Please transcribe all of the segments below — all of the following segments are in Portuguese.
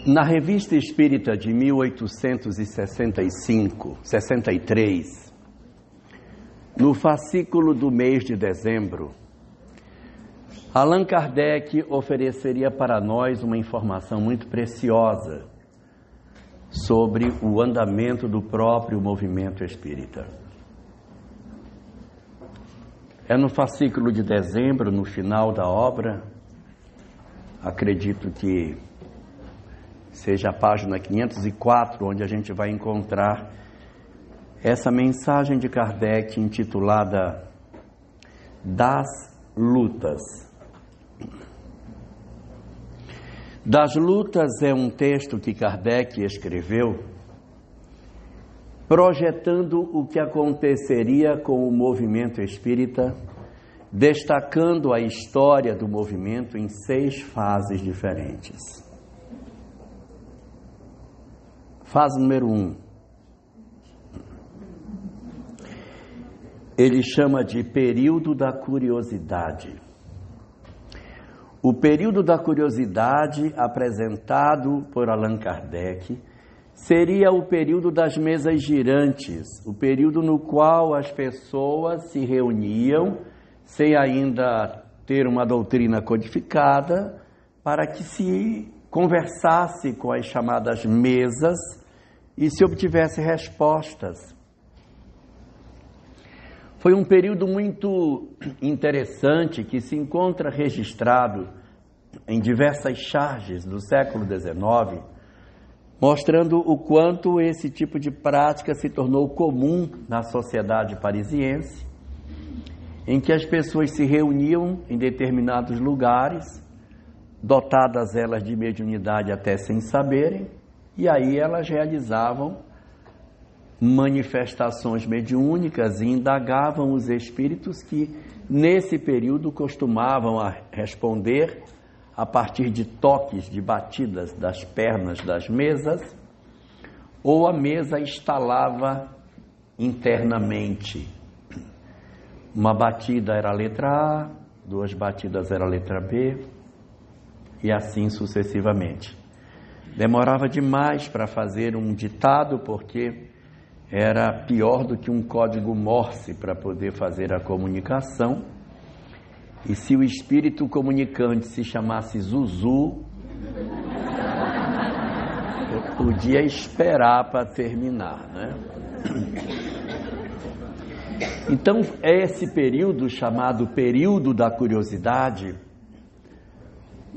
Na Revista Espírita de 1863, no fascículo do mês de dezembro, Allan Kardec ofereceria para nós uma informação muito preciosa sobre o andamento do próprio movimento espírita. É no fascículo de dezembro, no final da obra, acredito que seja a página 504, onde a gente vai encontrar essa mensagem de Kardec intitulada Das Lutas. Das Lutas é um texto que Kardec escreveu projetando o que aconteceria com o movimento espírita, destacando a história do movimento em 6 fases diferentes. Fase número 1. Ele chama de período da curiosidade. O período da curiosidade, apresentado por Allan Kardec, seria o período das mesas girantes, o período no qual as pessoas se reuniam, sem ainda ter uma doutrina codificada, para que se conversasse com as chamadas mesas e se obtivesse respostas. Foi um período muito interessante que se encontra registrado em diversas charges do século XIX, mostrando o quanto esse tipo de prática se tornou comum na sociedade parisiense, em que as pessoas se reuniam em determinados lugares, dotadas elas de mediunidade até sem saberem, e aí elas realizavam manifestações mediúnicas e indagavam os espíritos que nesse período costumavam responder a partir de toques, de batidas das pernas das mesas, ou a mesa estalava internamente. Uma batida era a letra A, 2 batidas era a letra B, e assim sucessivamente. Demorava demais para fazer um ditado, porque era pior do que um código Morse para poder fazer a comunicação. E se o espírito comunicante se chamasse Zuzu, eu podia esperar para terminar, né? Então, esse período chamado período da curiosidade,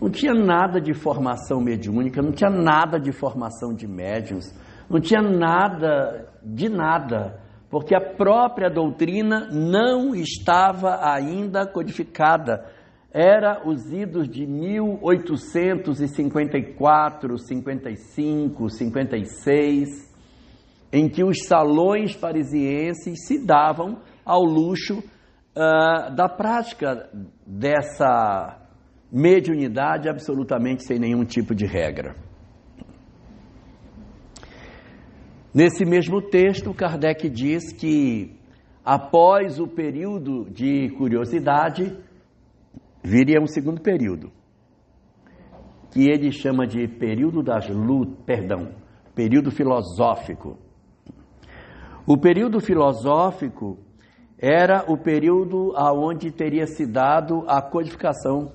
não tinha nada de formação mediúnica, não tinha nada de formação de médiuns, não tinha nada de nada, porque a própria doutrina não estava ainda codificada. Era os idos de 1854, 55, 56, em que os salões parisienses se davam ao luxo da prática dessa mediunidade absolutamente sem nenhum tipo de regra. Nesse mesmo texto, Kardec diz que após o período de curiosidade, viria um segundo período, que ele chama de período das lutas, período filosófico. O período filosófico era o período aonde teria se dado a codificação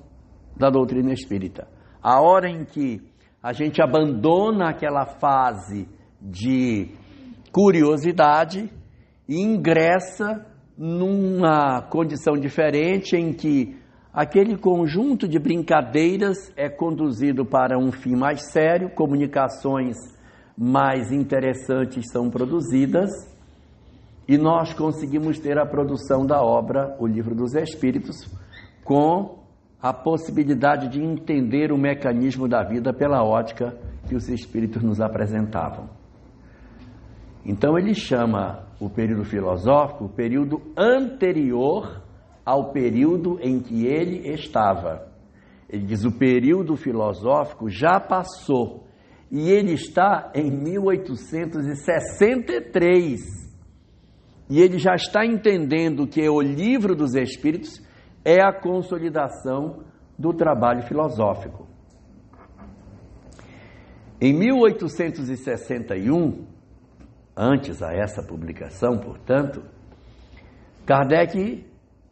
da doutrina espírita. A hora em que a gente abandona aquela fase de curiosidade e ingressa numa condição diferente em que aquele conjunto de brincadeiras é conduzido para um fim mais sério, comunicações mais interessantes são produzidas e nós conseguimos ter a produção da obra O Livro dos Espíritos com a possibilidade de entender o mecanismo da vida pela ótica que os espíritos nos apresentavam. Então ele chama o período filosófico o período anterior ao período em que ele estava. Ele diz: o período filosófico já passou e ele está em 1863. E ele já está entendendo que o Livro dos Espíritos é a consolidação do trabalho filosófico. Em 1861, antes a essa publicação, portanto, Kardec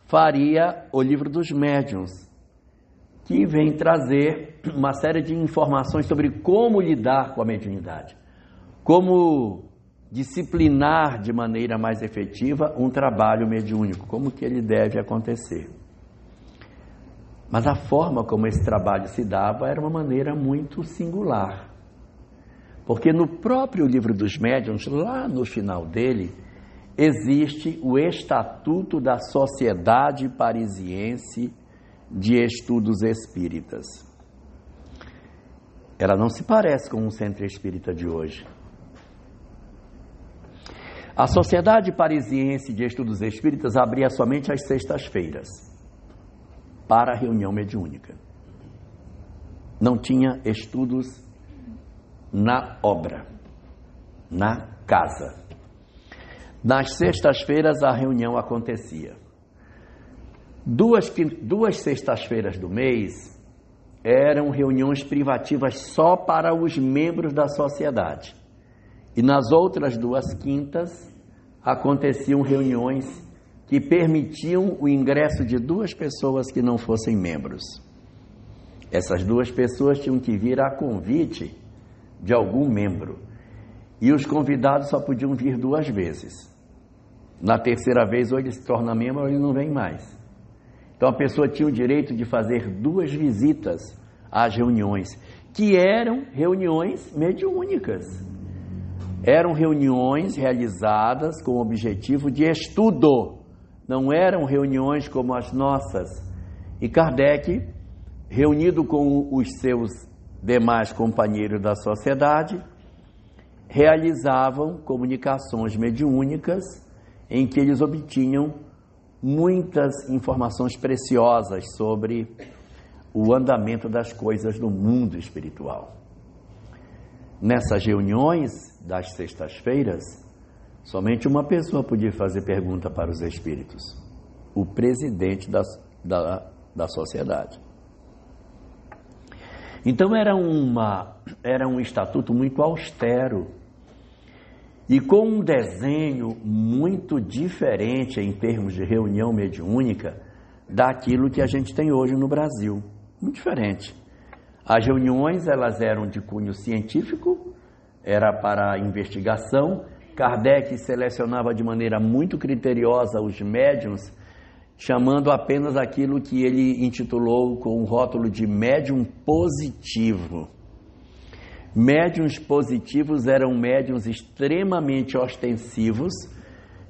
faria o Livro dos Médiuns, que vem trazer uma série de informações sobre como lidar com a mediunidade, como disciplinar de maneira mais efetiva um trabalho mediúnico, como que ele deve acontecer. Mas a forma como esse trabalho se dava era uma maneira muito singular, porque no próprio Livro dos Médiuns, lá no final dele, existe o Estatuto da Sociedade Parisiense de Estudos Espíritas. Ela não se parece com um centro espírita de hoje. A Sociedade Parisiense de Estudos Espíritas abria somente às sextas-feiras para a reunião mediúnica. Não tinha estudos na obra, na casa. Nas sextas-feiras a reunião acontecia. Duas sextas-feiras do mês eram reuniões privativas só para os membros da sociedade. E nas outras 2 quintas aconteciam reuniões que permitiam o ingresso de 2 pessoas que não fossem membros. Essas 2 pessoas tinham que vir a convite de algum membro. E os convidados só podiam vir 2 vezes. Na terceira vez, ou ele se torna membro ou ele não vem mais. Então a pessoa tinha o direito de fazer 2 visitas às reuniões, que eram reuniões mediúnicas. Eram reuniões realizadas com o objetivo de estudo, não eram reuniões como as nossas. E Kardec, reunido com os seus demais companheiros da sociedade, realizavam comunicações mediúnicas em que eles obtinham muitas informações preciosas sobre o andamento das coisas no mundo espiritual. Nessas reuniões das sextas-feiras, somente uma pessoa podia fazer pergunta para os espíritos: o presidente da sociedade. Então era um estatuto muito austero e com um desenho muito diferente em termos de reunião mediúnica daquilo que a gente tem hoje no Brasil. Muito diferente. As reuniões, elas eram de cunho científico, era para investigação. Kardec selecionava de maneira muito criteriosa os médiuns, chamando apenas aquilo que ele intitulou com o rótulo de médium positivo. Médiuns positivos eram médiuns extremamente ostensivos,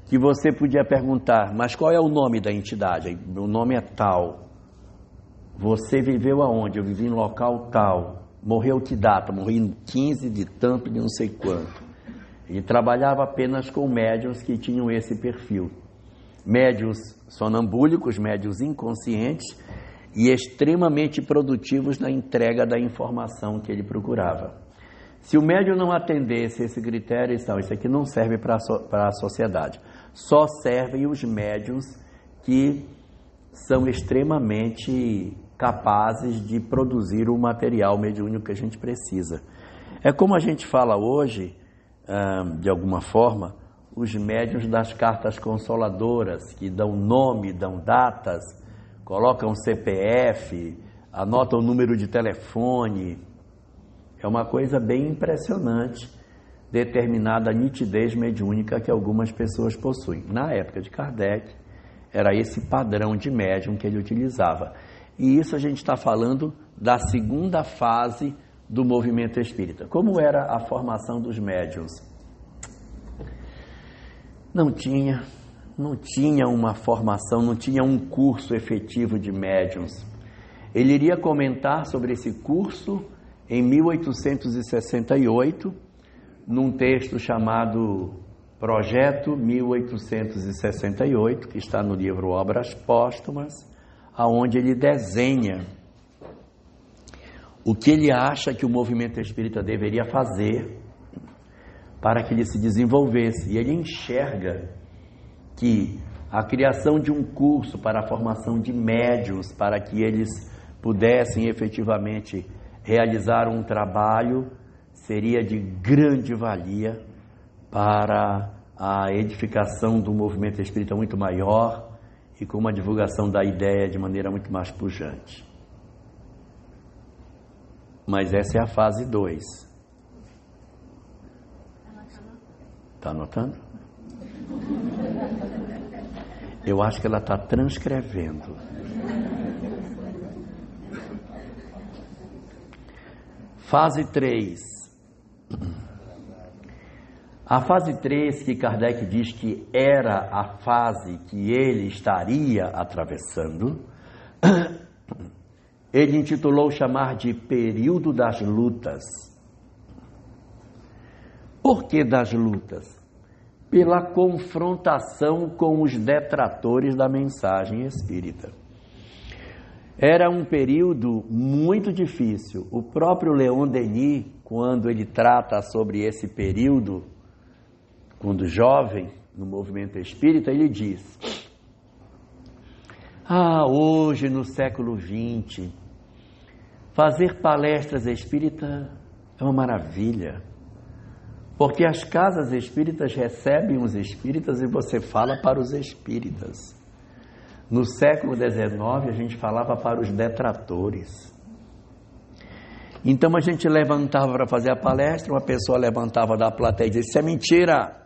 que você podia perguntar: mas qual é o nome da entidade? O nome é tal. Você viveu aonde? Eu vivi em local tal. Morreu que data? Morri em 15 de tanto de não sei quanto. Ele trabalhava apenas com médiuns que tinham esse perfil. Médiuns sonambúlicos, médiuns inconscientes e extremamente produtivos na entrega da informação que ele procurava. Se o médium não atendesse esse critério, então, isso aqui não serve para a sociedade. Só servem os médiuns que são extremamente capazes de produzir o material mediúnico que a gente precisa. É como a gente fala hoje, de alguma forma, os médiuns das cartas consoladoras, que dão nome, dão datas, colocam CPF, anotam o número de telefone. É uma coisa bem impressionante, determinada nitidez mediúnica que algumas pessoas possuem. Na época de Kardec, era esse padrão de médium que ele utilizava. E isso a gente está falando da segunda fase do movimento espírita. Como era a formação dos médiuns? Não tinha uma formação, não tinha um curso efetivo de médiuns. Ele iria comentar sobre esse curso em 1868, num texto chamado Projeto 1868, que está no livro Obras Póstumas, aonde ele desenha o que ele acha que o movimento espírita deveria fazer para que ele se desenvolvesse. E ele enxerga que a criação de um curso para a formação de médiuns, para que eles pudessem efetivamente realizar um trabalho, seria de grande valia para a edificação do movimento espírita muito maior e com uma divulgação da ideia de maneira muito mais pujante. Mas essa é a fase 2. Está anotando? Eu acho que ela está transcrevendo. Fase 3. A fase 3, que Kardec diz que era a fase que ele estaria atravessando, ele intitulou chamar de período das lutas. Por que das lutas? Pela confrontação com os detratores da mensagem espírita. Era um período muito difícil. O próprio Leon Denis, quando ele trata sobre esse período, quando jovem, no movimento espírita, ele diz: hoje no século XX, fazer palestras espíritas é uma maravilha, porque as casas espíritas recebem os espíritas e você fala para os espíritas. No século XIX, a gente falava para os detratores. Então a gente levantava para fazer a palestra, uma pessoa levantava da plateia e dizia: isso é mentira,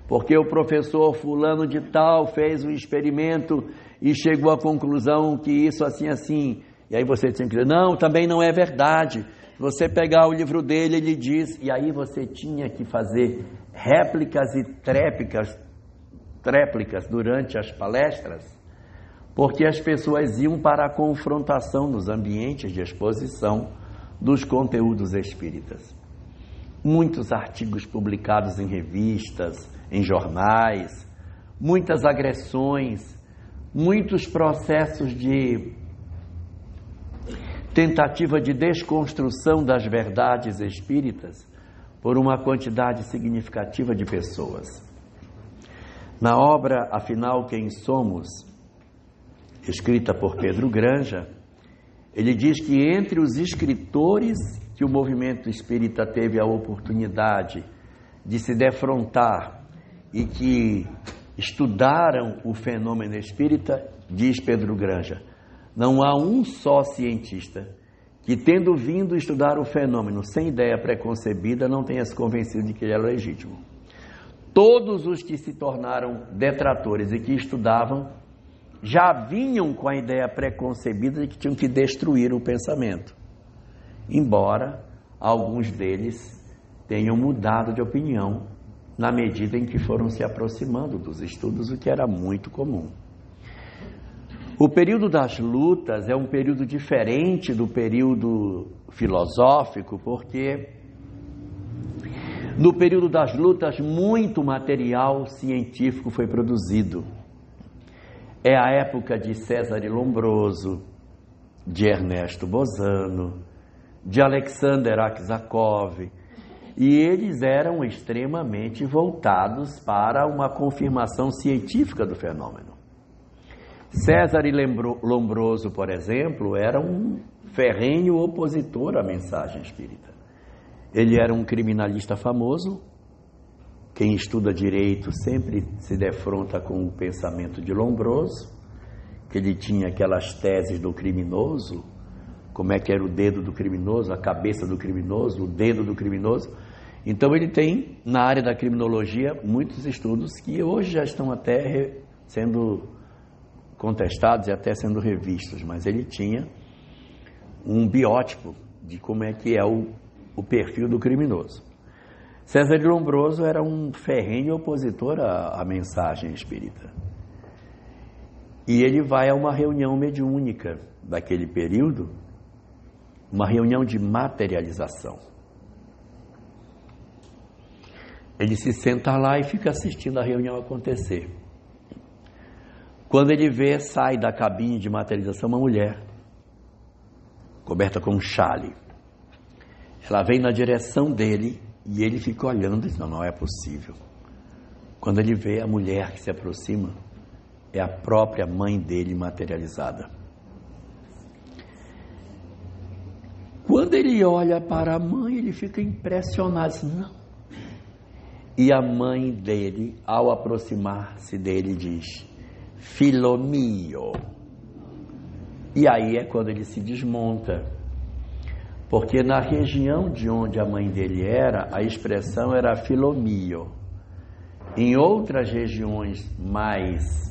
porque o professor fulano de tal fez um experimento e chegou à conclusão que isso assim. E aí você tinha que dizer: não, também não é verdade. Se você pegar o livro dele, ele diz. E aí você tinha que fazer réplicas e tréplicas durante as palestras, porque as pessoas iam para a confrontação nos ambientes de exposição dos conteúdos espíritas. Muitos artigos publicados em revistas, em jornais, muitas agressões, muitos processos de tentativa de desconstrução das verdades espíritas por uma quantidade significativa de pessoas. Na obra Afinal Quem Somos, escrita por Pedro Granja, ele diz que entre os escritores que o movimento espírita teve a oportunidade de se defrontar e que estudaram o fenômeno espírita, diz Pedro Granja, não há um só cientista que, tendo vindo estudar o fenômeno sem ideia preconcebida, não tenha se convencido de que ele era legítimo. Todos os que se tornaram detratores e que estudavam já vinham com a ideia preconcebida de que tinham que destruir o pensamento, embora alguns deles tenham mudado de opinião na medida em que foram se aproximando dos estudos, o que era muito comum. O período das lutas é um período diferente do período filosófico, porque no período das lutas muito material científico foi produzido. É a época de César Lombroso, de Ernesto Bozano, de Alexander Aksakov, e eles eram extremamente voltados para uma confirmação científica do fenômeno. César Lombroso, por exemplo, era um ferrenho opositor à mensagem espírita. Ele era um criminalista famoso. Quem estuda direito sempre se defronta com o pensamento de Lombroso, que ele tinha aquelas teses do criminoso, como é que era o dedo do criminoso, a cabeça do criminoso, o dedo do criminoso. Então ele tem, na área da criminologia, muitos estudos que hoje já estão até sendo contestados e até sendo revistos, mas ele tinha um biótipo de como é que é o perfil do criminoso. César de Lombroso era um ferrenho opositor à mensagem espírita. E ele vai a uma reunião mediúnica daquele período, uma reunião de materialização. Ele se senta lá e fica assistindo a reunião acontecer. Quando ele vê, sai da cabine de materialização uma mulher, coberta com um chale. Ela vem na direção dele e ele fica olhando e diz: não é possível. Quando ele vê a mulher que se aproxima, é a própria mãe dele materializada. Quando ele olha para a mãe, ele fica impressionado. Não. E a mãe dele, ao aproximar-se dele, diz: Filho mio. E aí é quando ele se desmonta. Porque na região de onde a mãe dele era, a expressão era filho mio. Em outras regiões mais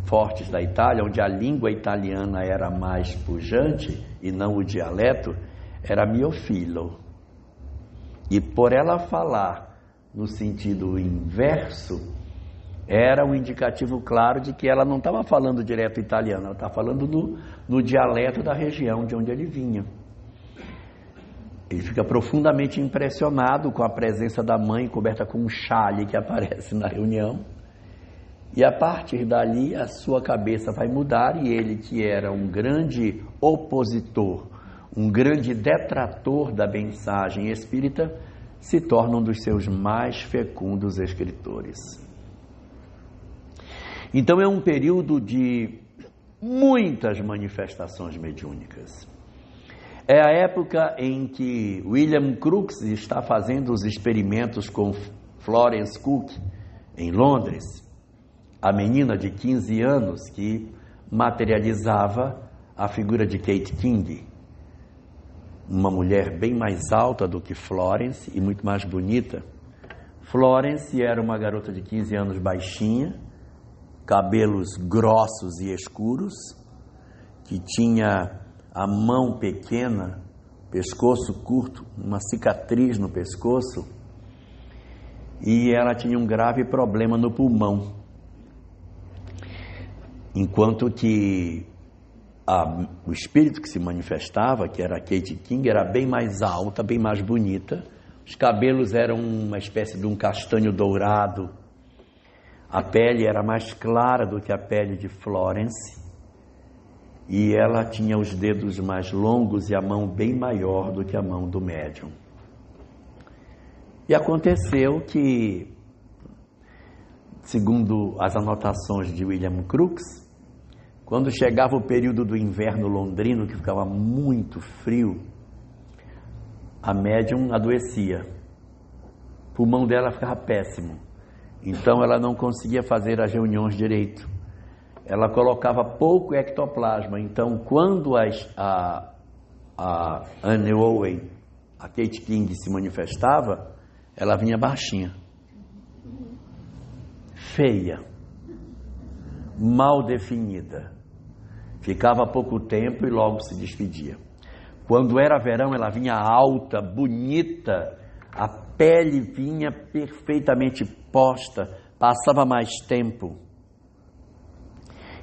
fortes da Itália, onde a língua italiana era mais pujante e não o dialeto, era mio filho. E por ela falar no sentido inverso, era um indicativo claro de que ela não estava falando direto italiano, ela estava falando no dialeto da região de onde ele vinha. Ele fica profundamente impressionado com a presença da mãe coberta com um chale que aparece na reunião. E a partir dali a sua cabeça vai mudar e ele, que era um grande opositor, um grande detrator da mensagem espírita, se torna um dos seus mais fecundos escritores. Então é um período de muitas manifestações mediúnicas. É a época em que William Crookes está fazendo os experimentos com Florence Cook, em Londres, a menina de 15 anos que materializava a figura de Kate King, uma mulher bem mais alta do que Florence e muito mais bonita. Florence era uma garota de 15 anos baixinha, cabelos grossos e escuros, que tinha a mão pequena, pescoço curto, uma cicatriz no pescoço, e ela tinha um grave problema no pulmão. Enquanto que o espírito que se manifestava, que era a Kate King, era bem mais alta, bem mais bonita, os cabelos eram uma espécie de um castanho dourado, a pele era mais clara do que a pele de Florence, e ela tinha os dedos mais longos e a mão bem maior do que a mão do médium. E aconteceu que, segundo as anotações de William Crookes, quando chegava o período do inverno londrino, que ficava muito frio, a médium adoecia. O pulmão dela ficava péssimo. Então ela não conseguia fazer as reuniões direito. Ela colocava pouco ectoplasma. Então, quando a Anne Owen, a Kate King, se manifestava, ela vinha baixinha, feia, mal definida. Ficava pouco tempo e logo se despedia. Quando era verão, ela vinha alta, bonita, a pele vinha perfeitamente posta, passava mais tempo.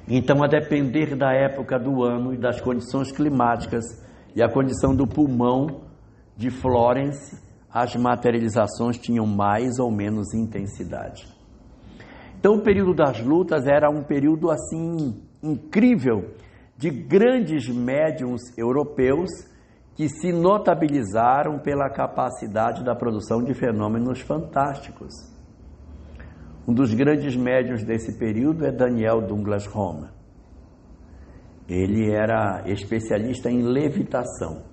Então, a depender da época do ano e das condições climáticas e a condição do pulmão de Florence, as materializações tinham mais ou menos intensidade. Então, o período das lutas era um período assim incrível de grandes médiuns europeus que se notabilizaram pela capacidade da produção de fenômenos fantásticos. Um dos grandes médiuns desse período é Daniel Douglas Home. Ele era especialista em levitação,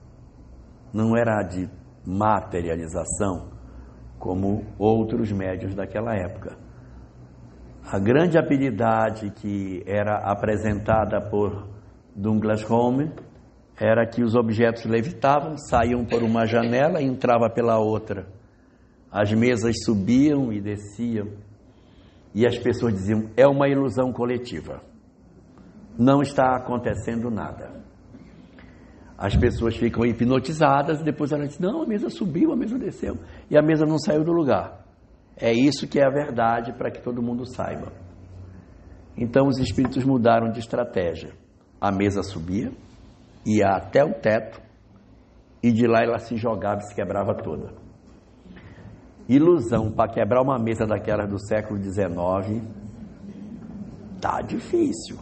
não era de materialização, como outros médiuns daquela época. A grande habilidade que era apresentada por Douglas Home era que os objetos levitavam, saíam por uma janela e entravam pela outra. As mesas subiam e desciam. E as pessoas diziam, é uma ilusão coletiva. Não está acontecendo nada. As pessoas ficam hipnotizadas e depois elas dizem, não, a mesa subiu, a mesa desceu. E a mesa não saiu do lugar. É isso que é a verdade para que todo mundo saiba. Então os espíritos mudaram de estratégia. A mesa subia, ia até o teto e de lá ela se jogava e se quebrava toda. Ilusão para quebrar uma mesa daquelas do século XIX, tá difícil.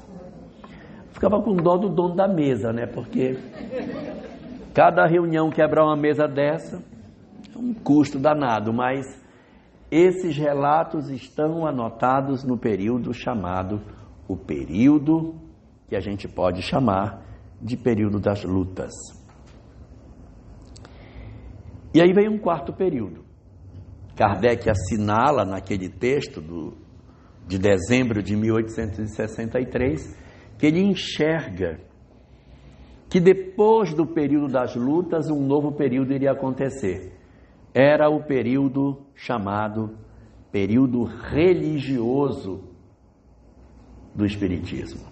Ficava com dó do dono da mesa, né? Porque cada reunião quebrar uma mesa dessa é um custo danado, mas esses relatos estão anotados no período chamado o período que a gente pode chamar de período das lutas. E aí vem um quarto período. Kardec assinala naquele texto de dezembro de 1863 que ele enxerga que depois do período das lutas, um novo período iria acontecer. Era o período chamado período religioso do Espiritismo.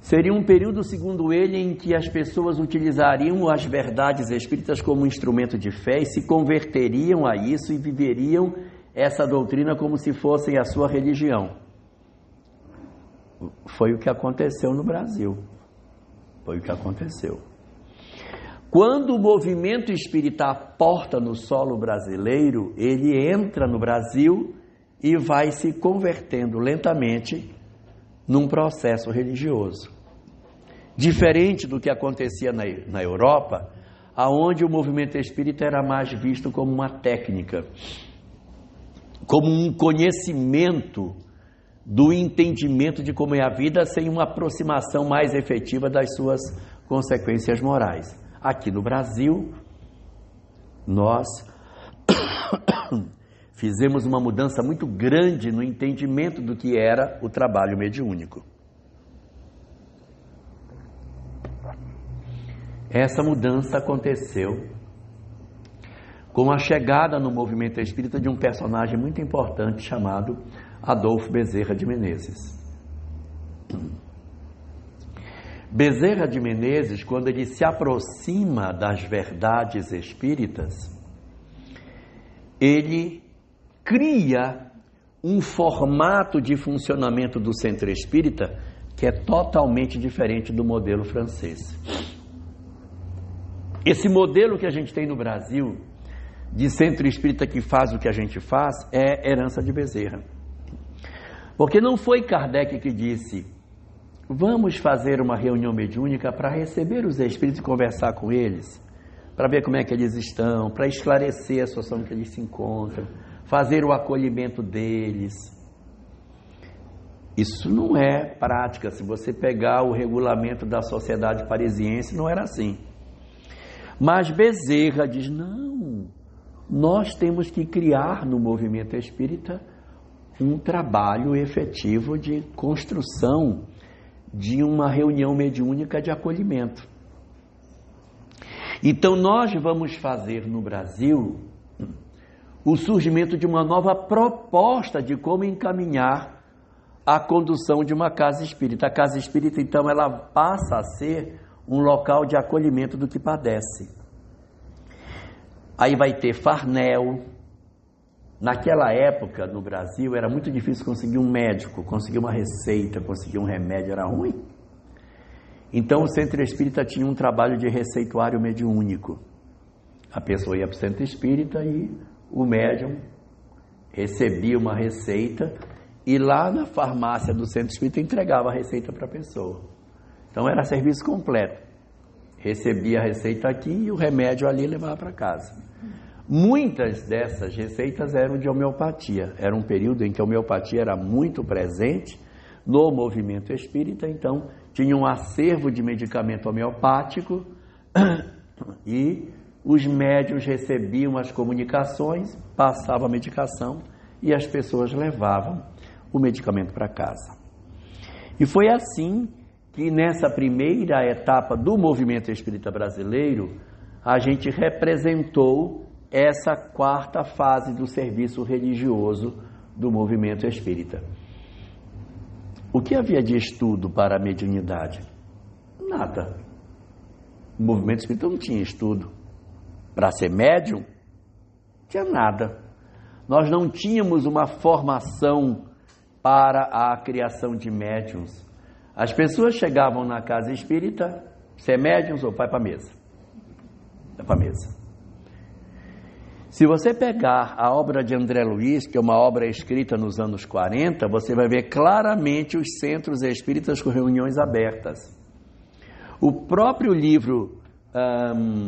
Seria um período, segundo ele, em que as pessoas utilizariam as verdades espíritas como instrumento de fé e se converteriam a isso e viveriam essa doutrina como se fossem a sua religião. Foi o que aconteceu no Brasil. Foi o que aconteceu. Quando o movimento espírita aporta no solo brasileiro, ele entra no Brasil e vai se convertendo lentamente num processo religioso. Diferente do que acontecia na Europa, aonde o movimento espírita era mais visto como uma técnica, como um conhecimento do entendimento de como é a vida, sem uma aproximação mais efetiva das suas consequências morais. Aqui no Brasil, nós fizemos uma mudança muito grande no entendimento do que era o trabalho mediúnico. Essa mudança aconteceu com a chegada no movimento espírita de um personagem muito importante chamado Adolfo Bezerra de Menezes. Bezerra de Menezes, quando ele se aproxima das verdades espíritas, ele cria um formato de funcionamento do centro espírita que é totalmente diferente do modelo francês. Esse modelo que a gente tem no Brasil, de centro espírita que faz o que a gente faz, é herança de Bezerra. Porque não foi Kardec que disse: vamos fazer uma reunião mediúnica para receber os espíritos e conversar com eles, para ver como é que eles estão, para esclarecer a situação que eles se encontram, fazer o acolhimento deles. Isso não é prática. Se você pegar o regulamento da Sociedade Parisiense, não era assim. Mas Bezerra diz: não, nós temos que criar no movimento espírita um trabalho efetivo de construção de uma reunião mediúnica de acolhimento. Então nós vamos fazer no Brasil o surgimento de uma nova proposta de como encaminhar a condução de uma casa espírita. A casa espírita, então, ela passa a ser um local de acolhimento do que padece. Aí vai ter Farnel. Naquela época, no Brasil, era muito difícil conseguir um médico, conseguir uma receita, conseguir um remédio, era ruim. Então, o centro espírita tinha um trabalho de receituário mediúnico. A pessoa ia para o centro espírita e o médium recebia uma receita e lá na farmácia do centro espírita entregava a receita para a pessoa. Então, era serviço completo. Recebia a receita aqui e o remédio ali levava para casa. Muitas dessas receitas eram de homeopatia. Era um período em que a homeopatia era muito presente no movimento espírita, então tinha um acervo de medicamento homeopático e os médiuns recebiam as comunicações, passavam a medicação e as pessoas levavam o medicamento para casa. E foi assim que nessa primeira etapa do movimento espírita brasileiro, a gente representou essa quarta fase do serviço religioso do movimento espírita. O que havia de estudo para a mediunidade? Nada. O movimento espírita não tinha estudo. Para ser médium, não tinha nada. Nós não tínhamos uma formação para a criação de médiuns. As pessoas chegavam na casa espírita, ser médiuns ou vai para a mesa. Vai para a mesa. Se você pegar a obra de André Luiz, que é uma obra escrita nos anos 40, você vai ver claramente os centros espíritas com reuniões abertas. O próprio livro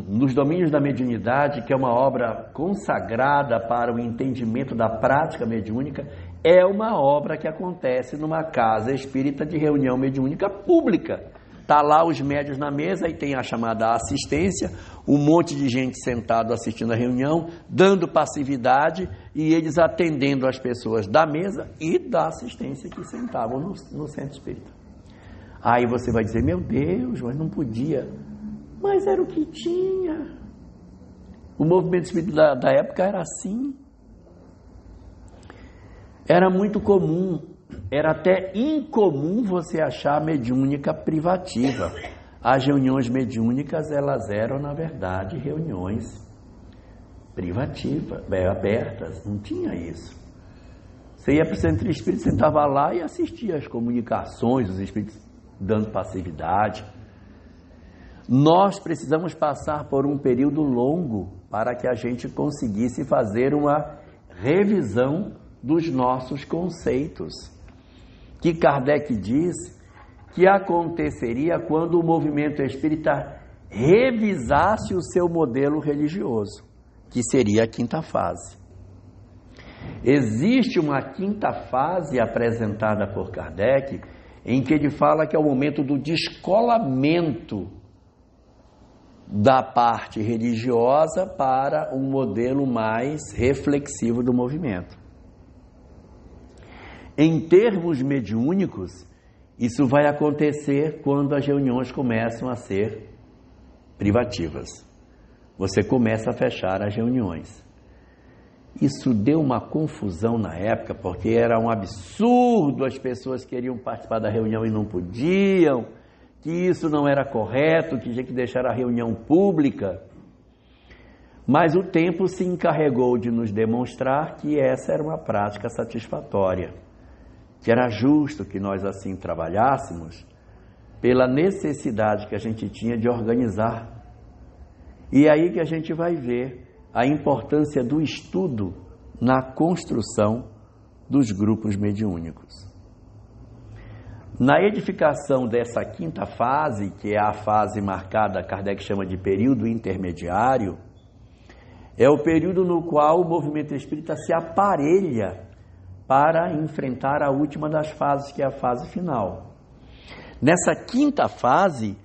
Nos Domínios da Mediunidade, que é uma obra consagrada para o entendimento da prática mediúnica, é uma obra que acontece numa casa espírita de reunião mediúnica pública. Está lá os médiuns na mesa e tem a chamada assistência, um monte de gente sentado assistindo a reunião, dando passividade e eles atendendo as pessoas da mesa e da assistência que sentavam no centro espírita. Aí você vai dizer, meu Deus, mas não podia. Mas era o que tinha. O movimento espírita da época era assim. Era muito comum, era até incomum você achar mediúnica privativa. As reuniões mediúnicas, elas eram, na verdade, reuniões privativas, abertas, não tinha isso. Você ia para o centro espírita, sentava lá e assistia às comunicações, os espíritos dando passividade. Nós precisamos passar por um período longo para que a gente conseguisse fazer uma revisão dos nossos conceitos, que Kardec diz que aconteceria quando o movimento espírita revisasse o seu modelo religioso, que seria a quinta fase. Existe uma quinta fase apresentada por Kardec, em que ele fala que é o momento do descolamento da parte religiosa para um modelo mais reflexivo do movimento. Em termos mediúnicos, isso vai acontecer quando as reuniões começam a ser privativas. Você começa a fechar as reuniões. Isso deu uma confusão na época, porque era um absurdo, as pessoas queriam participar da reunião e não podiam, que isso não era correto, que tinha que deixar a reunião pública. Mas o tempo se encarregou de nos demonstrar que essa era uma prática satisfatória, que era justo que nós assim trabalhássemos pela necessidade que a gente tinha de organizar. E é aí que a gente vai ver a importância do estudo na construção dos grupos mediúnicos. Na edificação dessa quinta fase, que é a fase marcada, Kardec chama de período intermediário, é o período no qual o movimento espírita se aparelha para enfrentar a última das fases, que é a fase final. Nessa quinta fase,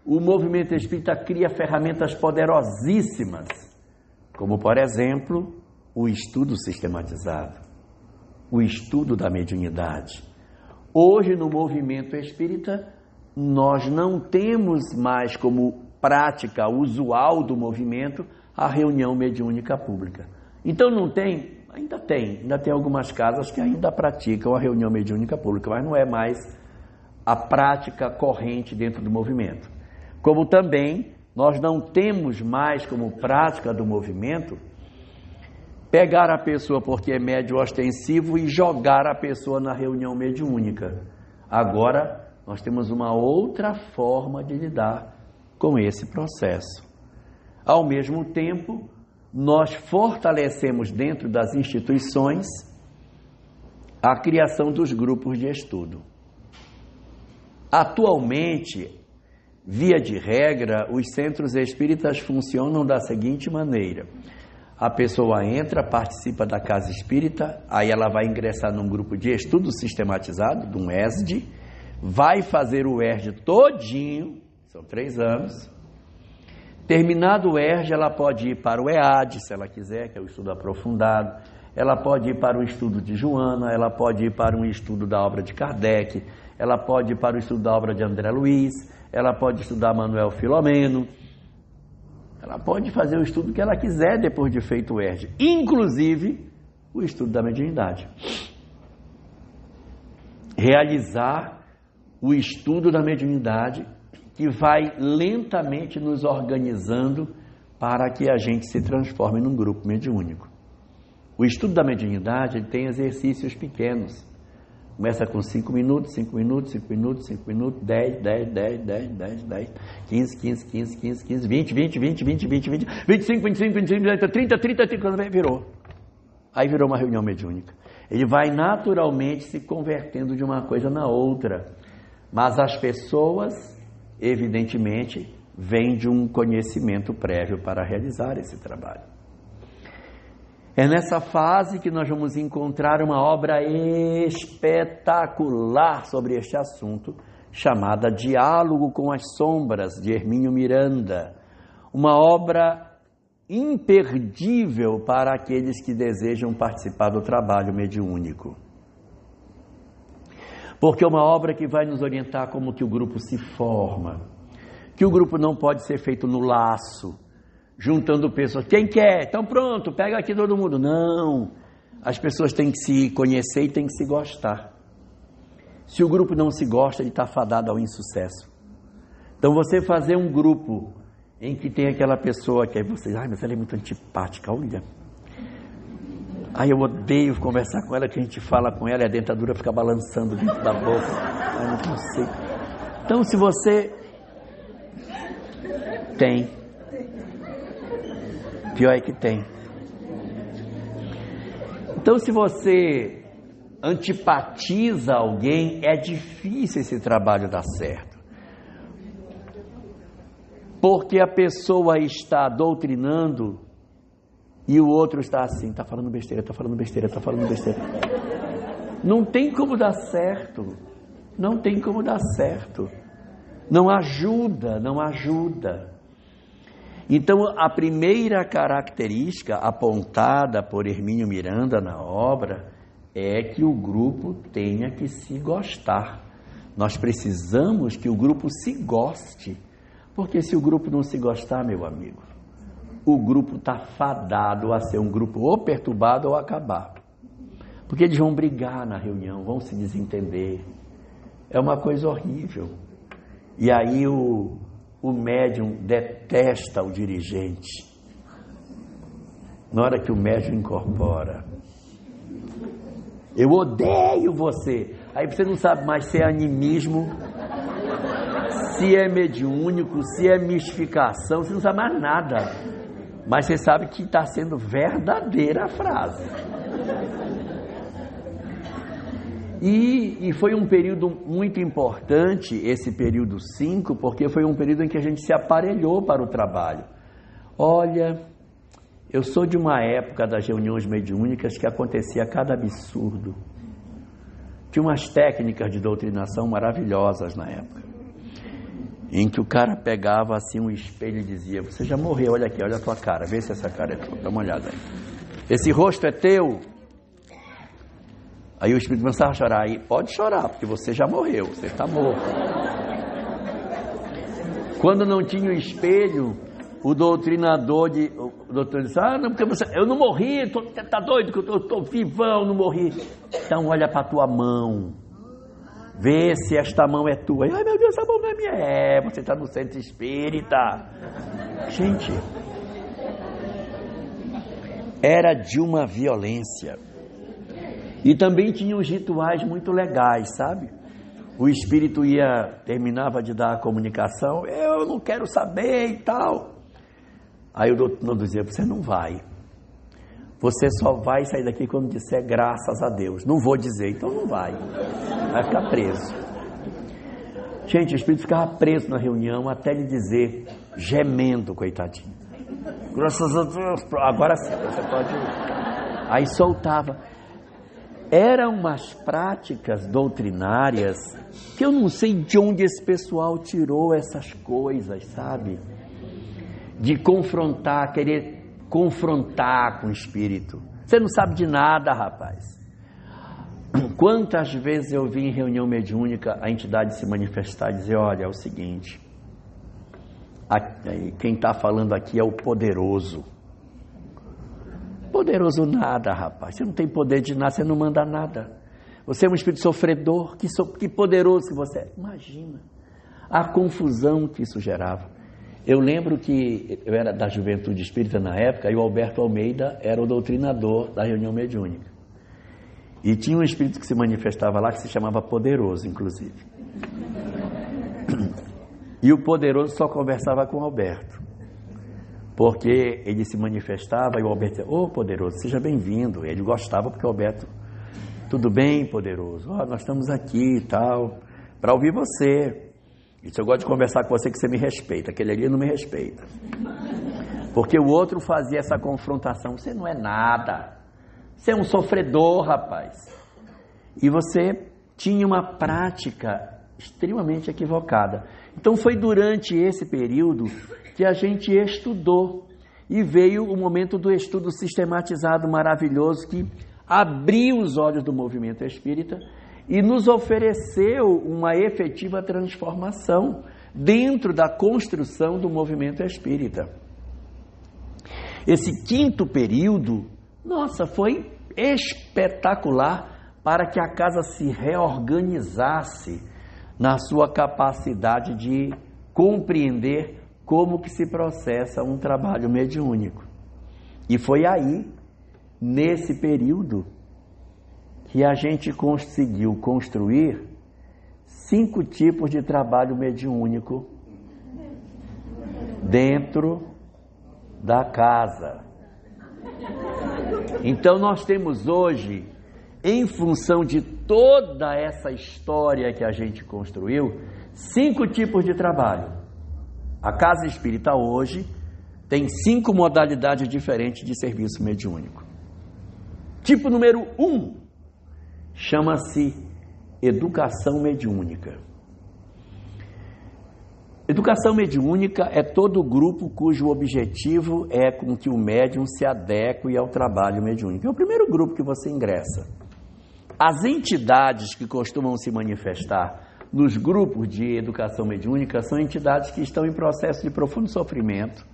o movimento espírita cria ferramentas poderosíssimas, como, por exemplo, o estudo sistematizado, o estudo da mediunidade. Hoje, no movimento espírita, nós não temos mais como prática usual do movimento a reunião mediúnica pública. Então não tem, ainda tem algumas casas que ainda praticam a reunião mediúnica pública, mas não é mais a prática corrente dentro do movimento. Como também nós não temos mais como prática do movimento pegar a pessoa porque é médium ostensivo e jogar a pessoa na reunião mediúnica. Agora nós temos uma outra forma de lidar com esse processo. Ao mesmo tempo, nós fortalecemos dentro das instituições a criação dos grupos de estudo. Atualmente, via de regra, os centros espíritas funcionam da seguinte maneira: a pessoa entra, participa da casa espírita, aí ela vai ingressar num grupo de estudo sistematizado, de um ESD, vai fazer o ERD todinho, são 3 anos. Terminado o ERD, ela pode ir para o EAD, se ela quiser, que é o estudo aprofundado. Ela pode ir para o estudo de Joana, ela pode ir para um estudo da obra de Kardec, ela pode ir para o estudo da obra de André Luiz, ela pode estudar Manuel Filomeno, ela pode fazer o estudo que ela quiser depois de feito o ERD, inclusive o estudo da mediunidade. Realizar o estudo da mediunidade, que vai lentamente nos organizando para que a gente se transforme num grupo mediúnico. O estudo da mediunidade, ele tem exercícios pequenos. Começa com 5 minutos, 5 minutos, 5 minutos, 5 minutos, 10, 10, 10, 10, 10, 10, 15, 15, 15, 15, 15, 20, 20, 20, 20, 20, 20, 25, 25, 25, 30, 30, 30, quando virou. Aí virou uma reunião mediúnica. Ele vai naturalmente se convertendo de uma coisa na outra. Mas as pessoas, evidentemente, vêm de um conhecimento prévio para realizar esse trabalho. É nessa fase que nós vamos encontrar uma obra espetacular sobre este assunto, chamada Diálogo com as Sombras, de Hermínio Miranda. Uma obra imperdível para aqueles que desejam participar do trabalho mediúnico. Porque é uma obra que vai nos orientar como que o grupo se forma, que o grupo não pode ser feito no laço, juntando pessoas. Quem quer? Então pronto, pega aqui todo mundo. Não, as pessoas têm que se conhecer e têm que se gostar. Se o grupo não se gosta, ele está fadado ao insucesso. Então você fazer um grupo em que tem aquela pessoa que aí você, mas ela é muito antipática, olha. Eu odeio conversar com ela, que a gente fala com ela e a dentadura fica balançando dentro da boca. Não consigo. Então se você tem, pior é que tem. Então se você antipatiza alguém, é difícil esse trabalho dar certo. Porque a pessoa está doutrinando e o outro está assim, está falando besteira, está falando besteira, está falando besteira. Não tem como dar certo. Não tem como dar certo. Não ajuda, não ajuda. Então, a primeira característica apontada por Hermínio Miranda na obra é que o grupo tenha que se gostar. Nós precisamos que o grupo se goste. Porque se o grupo não se gostar, meu amigo, o grupo está fadado a ser um grupo ou perturbado ou acabado. Porque eles vão brigar na reunião, vão se desentender. É uma coisa horrível. E aí o médium detesta o dirigente. Na hora que o médium incorpora, eu odeio você. Aí você não sabe mais se é animismo, se é mediúnico, se é mistificação, você não sabe mais nada. Mas você sabe que está sendo verdadeira a frase. E foi um período muito importante, esse período 5, porque foi um período em que a gente se aparelhou para o trabalho. Olha, eu sou de uma época das reuniões mediúnicas que acontecia cada absurdo. Tinha umas técnicas de doutrinação maravilhosas na época, em que o cara pegava assim um espelho e dizia: você já morreu, olha aqui, olha a tua cara, vê se essa cara é tua, dá uma olhada aí. Esse rosto é teu? Aí o espírito começava a chorar. Aí, pode chorar, porque você já morreu, você está morto. Quando não tinha o espelho, o doutor disse: não, porque eu não morri, tá doido que eu estou vivão, não morri. Então olha para a tua mão, vê se esta mão é tua. Ai meu Deus, essa mão não é minha. Você está no centro espírita. Gente, era de uma violência. E também tinha os rituais muito legais, sabe? O espírito terminava de dar a comunicação, eu não quero saber e tal. Aí o doutor dizia: você não vai. Você só vai sair daqui quando disser graças a Deus. Não vou dizer, então não vai. Vai ficar preso. Gente, o espírito ficava preso na reunião até lhe dizer, gemendo, coitadinho: graças a Deus, agora sim, você pode ir. Aí soltava. Eram umas práticas doutrinárias que eu não sei de onde esse pessoal tirou essas coisas, sabe? De confrontar, querer confrontar com o espírito. Você não sabe de nada, rapaz. Quantas vezes eu vi em reunião mediúnica a entidade se manifestar e dizer: olha, é o seguinte, quem está falando aqui é o poderoso. Poderoso nada, rapaz. Você não tem poder de nada, você não manda nada. Você é um espírito sofredor, que poderoso que você é. Imagina a confusão que isso gerava. Eu lembro que eu era da Juventude Espírita na época, e o Alberto Almeida era o doutrinador da reunião mediúnica. E tinha um espírito que se manifestava lá, que se chamava Poderoso, inclusive. E o Poderoso só conversava com o Alberto, porque ele se manifestava e o Alberto dizia: ô Poderoso, seja bem-vindo. Ele gostava porque o Alberto: tudo bem, Poderoso? Nós estamos aqui e tal, para ouvir você. E se eu gosto de conversar com você, que você me respeita. Aquele ali não me respeita. Porque o outro fazia essa confrontação: você não é nada, você é um sofredor, rapaz. E você tinha uma prática extremamente equivocada. Então foi durante esse período que a gente estudou e veio o momento do estudo sistematizado maravilhoso que abriu os olhos do movimento espírita e nos ofereceu uma efetiva transformação dentro da construção do movimento espírita. Esse quinto período, nossa, foi espetacular para que a casa se reorganizasse na sua capacidade de compreender como que se processa um trabalho mediúnico. E foi aí, nesse período, que a gente conseguiu construir 5 tipos de trabalho mediúnico dentro da casa. Então nós temos hoje, em função de toda essa história que a gente construiu, 5 tipos de trabalho. A casa espírita hoje tem 5 modalidades diferentes de serviço mediúnico. Tipo número 1, chama-se educação mediúnica. Educação mediúnica é todo grupo cujo objetivo é com que o médium se adeque ao trabalho mediúnico. É o primeiro grupo que você ingressa. As entidades que costumam se manifestar nos grupos de educação mediúnica são entidades que estão em processo de profundo sofrimento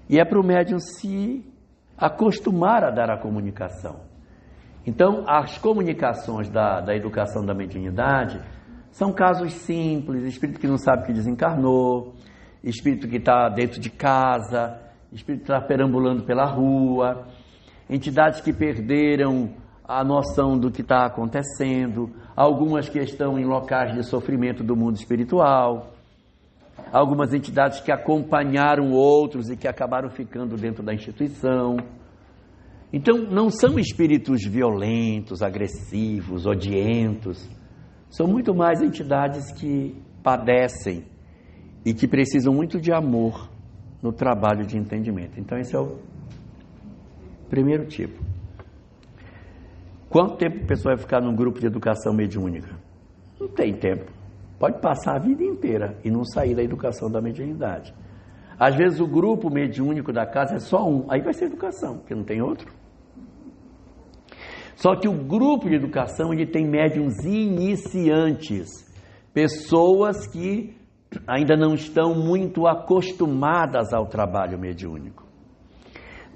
e é para o médium se acostumar a dar a comunicação. Então, as comunicações da educação da mediunidade são casos simples, espírito que não sabe que desencarnou, espírito que está dentro de casa, espírito que está perambulando pela rua, entidades que perderam a noção do que está acontecendo, algumas que estão em locais de sofrimento do mundo espiritual, algumas entidades que acompanharam outros e que acabaram ficando dentro da instituição. Então, não são espíritos violentos, agressivos, odientos, são muito mais entidades que padecem e que precisam muito de amor no trabalho de entendimento. Então, esse é o primeiro tipo. Quanto tempo a pessoa vai ficar num grupo de educação mediúnica? Não tem tempo. Pode passar a vida inteira e não sair da educação da mediunidade. Às vezes o grupo mediúnico da casa é só um, aí vai ser educação, porque não tem outro. Só que o grupo de educação ele tem médiuns iniciantes, pessoas que ainda não estão muito acostumadas ao trabalho mediúnico.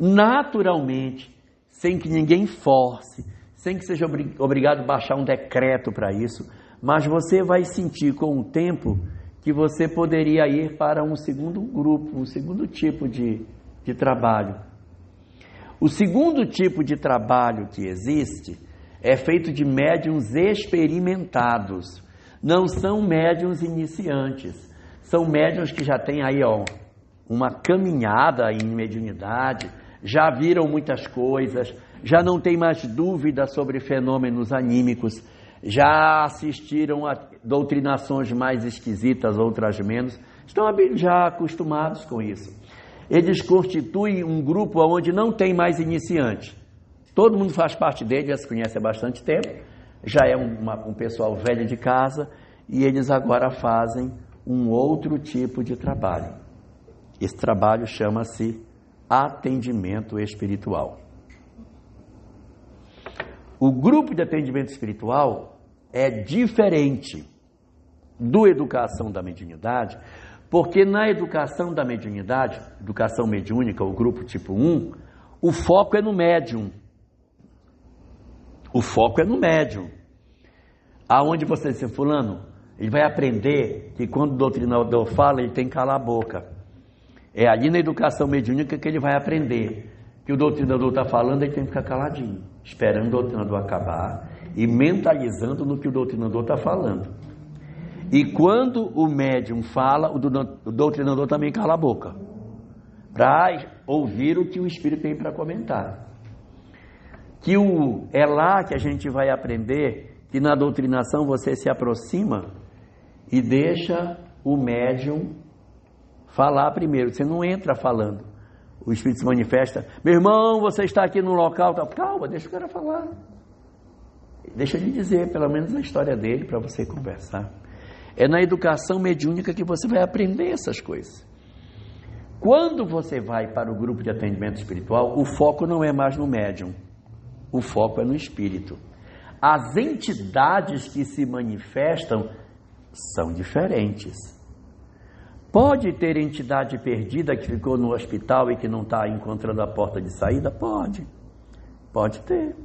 Naturalmente, sem que ninguém force, sem que seja obrigado a baixar um decreto para isso, mas você vai sentir com o tempo que você poderia ir para um segundo grupo, um segundo tipo de trabalho. O segundo tipo de trabalho que existe é feito de médiuns experimentados, não são médiuns iniciantes, são médiuns que já têm aí uma caminhada em mediunidade, já viram muitas coisas, já não tem mais dúvida sobre fenômenos anímicos, já assistiram a doutrinações mais esquisitas, outras menos, estão já acostumados com isso. Eles constituem um grupo onde não tem mais iniciante. Todo mundo faz parte dele, já se conhece há bastante tempo, já é um pessoal velho de casa, e eles agora fazem um outro tipo de trabalho. Esse trabalho chama-se atendimento espiritual. O grupo de atendimento espiritual é diferente do educação da mediunidade, porque na educação da mediunidade, educação mediúnica, o grupo tipo 1, o foco é no médium. O foco é no médium. Aonde você diz, fulano, ele vai aprender que quando o doutrinador fala, ele tem que calar a boca. É ali na educação mediúnica que ele vai aprender que o doutrinador está falando, ele tem que ficar caladinho, esperando o doutrinador acabar e mentalizando no que o doutrinador está falando. E quando o médium fala, o doutrinador também cala a boca, para ouvir o que o espírito tem para comentar. É lá que a gente vai aprender que na doutrinação você se aproxima e deixa o médium falar primeiro. Você não entra falando. O espírito se manifesta, meu irmão, você está aqui no local, tá? Calma, deixa o cara falar. Deixa ele dizer, pelo menos a história dele, para você conversar. É na educação mediúnica que você vai aprender essas coisas. Quando você vai para o grupo de atendimento espiritual, o foco não é mais no médium, o foco é no espírito. As entidades que se manifestam são diferentes. Pode ter entidade perdida que ficou no hospital e que não está encontrando a porta de saída? Pode ter.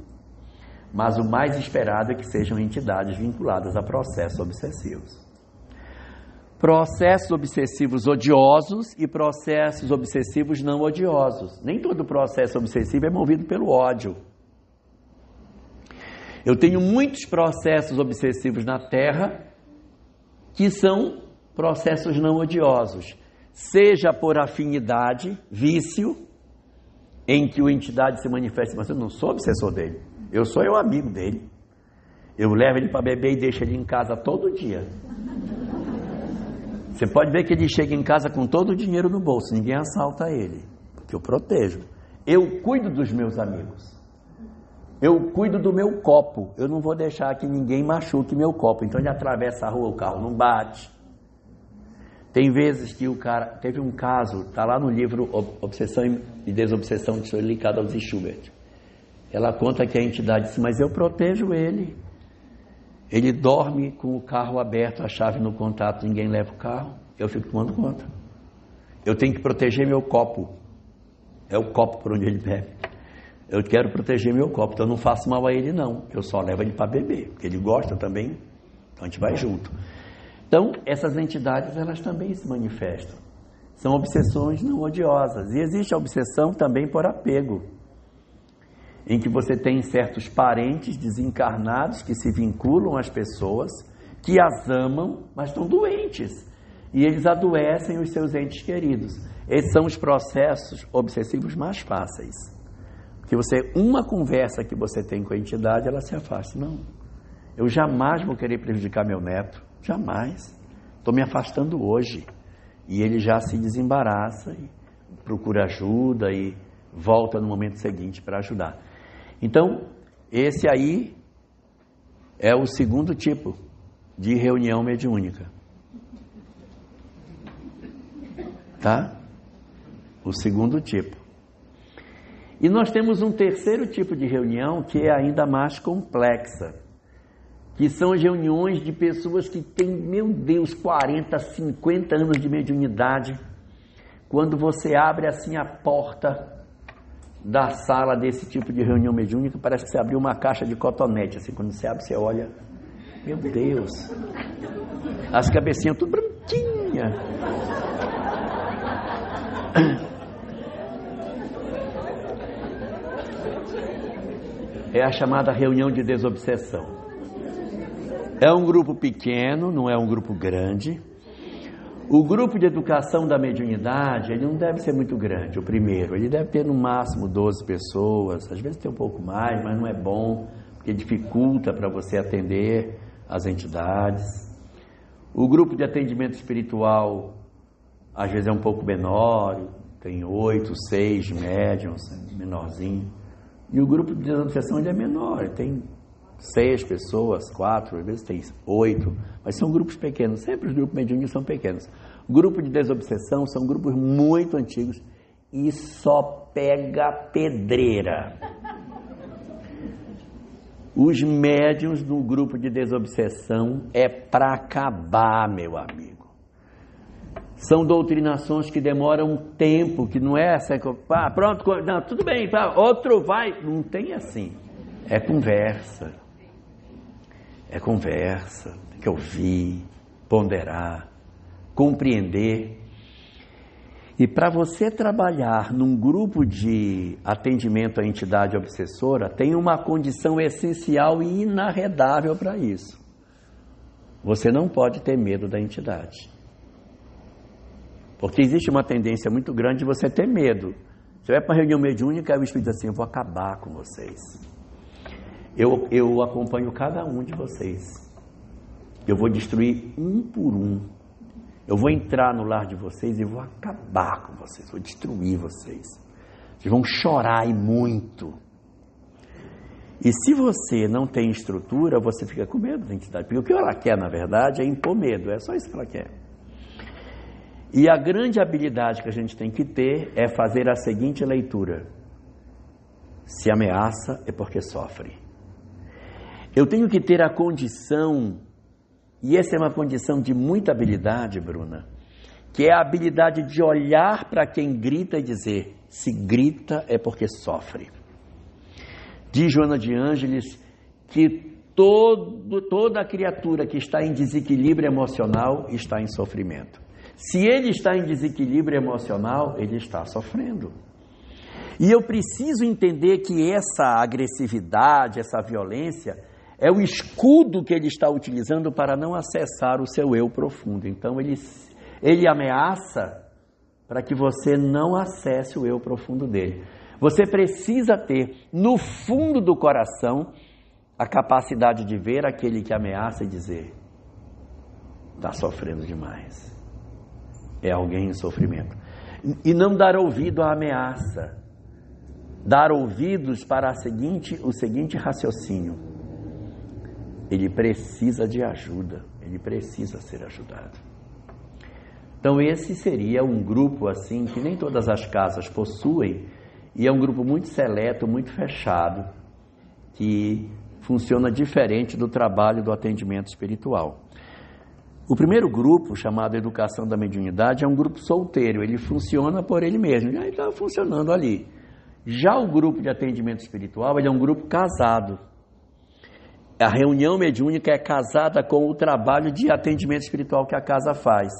Mas o mais esperado é que sejam entidades vinculadas a processos obsessivos. Processos obsessivos odiosos e processos obsessivos não odiosos. Nem todo processo obsessivo é movido pelo ódio. Eu tenho muitos processos obsessivos na Terra que são processos não odiosos, seja por afinidade, vício, em que a entidade se manifesta, mas eu não sou obsessor dele, eu sou amigo dele. Eu levo ele para beber e deixo ele em casa todo dia. Você pode ver que ele chega em casa com todo o dinheiro no bolso, ninguém assalta ele, porque eu protejo. Eu cuido dos meus amigos. Eu cuido do meu copo. Eu não vou deixar que ninguém machuque meu copo. Então ele atravessa a rua, o carro não bate. Tem vezes que o cara... Teve um caso, está lá no livro Obsessão e Desobsessão de Shirley Cadalso Schubert. Ela conta que a entidade disse, mas eu protejo ele. Ele dorme com o carro aberto, a chave no contato, ninguém leva o carro. Eu fico tomando conta. Eu tenho que proteger meu copo. É o copo por onde ele bebe. Eu quero proteger meu copo, então eu não faço mal a ele não. Eu só levo ele para beber, porque ele gosta também, então a gente vai junto. Então, essas entidades, elas também se manifestam. São obsessões não odiosas. E existe a obsessão também por apego, em que você tem certos parentes desencarnados que se vinculam às pessoas, que as amam, mas estão doentes. E eles adoecem os seus entes queridos. Esses são os processos obsessivos mais fáceis. Porque uma conversa que você tem com a entidade, ela se afasta. Não, eu jamais vou querer prejudicar meu neto. Jamais. Estou me afastando hoje. E ele já se desembaraça, e procura ajuda e volta no momento seguinte para ajudar. Então, esse aí é o segundo tipo de reunião mediúnica. Tá? O segundo tipo. E nós temos um terceiro tipo de reunião que é ainda mais complexa, que são as reuniões de pessoas que têm, meu Deus, 40, 50 anos de mediunidade. Quando você abre assim a porta da sala desse tipo de reunião mediúnica, parece que você abriu uma caixa de cotonete, assim, quando você abre, você olha, meu Deus, as cabecinhas tudo branquinha. É a chamada reunião de desobsessão. É um grupo pequeno, não é um grupo grande. O grupo de educação da mediunidade, ele não deve ser muito grande, o primeiro. Ele deve ter no máximo 12 pessoas, às vezes tem um pouco mais, mas não é bom, porque dificulta para você atender as entidades. O grupo de atendimento espiritual, às vezes é um pouco menor, tem 8, 6 médiuns, menorzinho. E o grupo de desobsessão ele é menor, tem 6 pessoas, 4, às vezes tem 8, mas são grupos pequenos, sempre os grupos mediúnicos são pequenos. O grupo de desobsessão são grupos muito antigos e só pega pedreira. Os médiuns do grupo de desobsessão é para acabar, meu amigo. São doutrinações que demoram um tempo, que não é assim, pronto, não, tudo bem, outro vai, não tem assim. É conversa, tem que ouvir, ponderar, compreender. E para você trabalhar num grupo de atendimento à entidade obsessora, tem uma condição essencial e inarredável para isso. Você não pode ter medo da entidade. Porque existe uma tendência muito grande de você ter medo. Você vai para uma reunião mediúnica e o Espírito diz assim, eu vou acabar com vocês. Eu acompanho cada um de vocês. Eu vou destruir um por um. Eu vou entrar no lar de vocês e vou acabar com vocês. Vou destruir vocês. Vocês vão chorar e muito. E se você não tem estrutura, você fica com medo da entidade. Porque o que ela quer, na verdade, é impor medo. É só isso que ela quer. E a grande habilidade que a gente tem que ter é fazer a seguinte leitura: se ameaça é porque sofre. Eu tenho que ter a condição, e essa é uma condição de muita habilidade, Bruna, que é a habilidade de olhar para quem grita e dizer: se grita é porque sofre. Diz Joana de Ângeles que toda criatura que está em desequilíbrio emocional está em sofrimento. Se ele está em desequilíbrio emocional, ele está sofrendo. E eu preciso entender que essa agressividade, essa violência, é o escudo que ele está utilizando para não acessar o seu eu profundo. Então ele ameaça para que você não acesse o eu profundo dele. Você precisa ter, no fundo do coração, a capacidade de ver aquele que ameaça e dizer: está sofrendo demais. É alguém em sofrimento. E não dar ouvido à ameaça. Dar ouvidos para o seguinte raciocínio: ele precisa de ajuda, ele precisa ser ajudado. Então esse seria um grupo assim que nem todas as casas possuem, e é um grupo muito seleto, muito fechado, que funciona diferente do trabalho do atendimento espiritual. O primeiro grupo, chamado Educação da Mediunidade, é um grupo solteiro, ele funciona por ele mesmo, já está funcionando ali. Já o grupo de atendimento espiritual, ele é um grupo casado. A reunião mediúnica é casada com o trabalho de atendimento espiritual que a casa faz.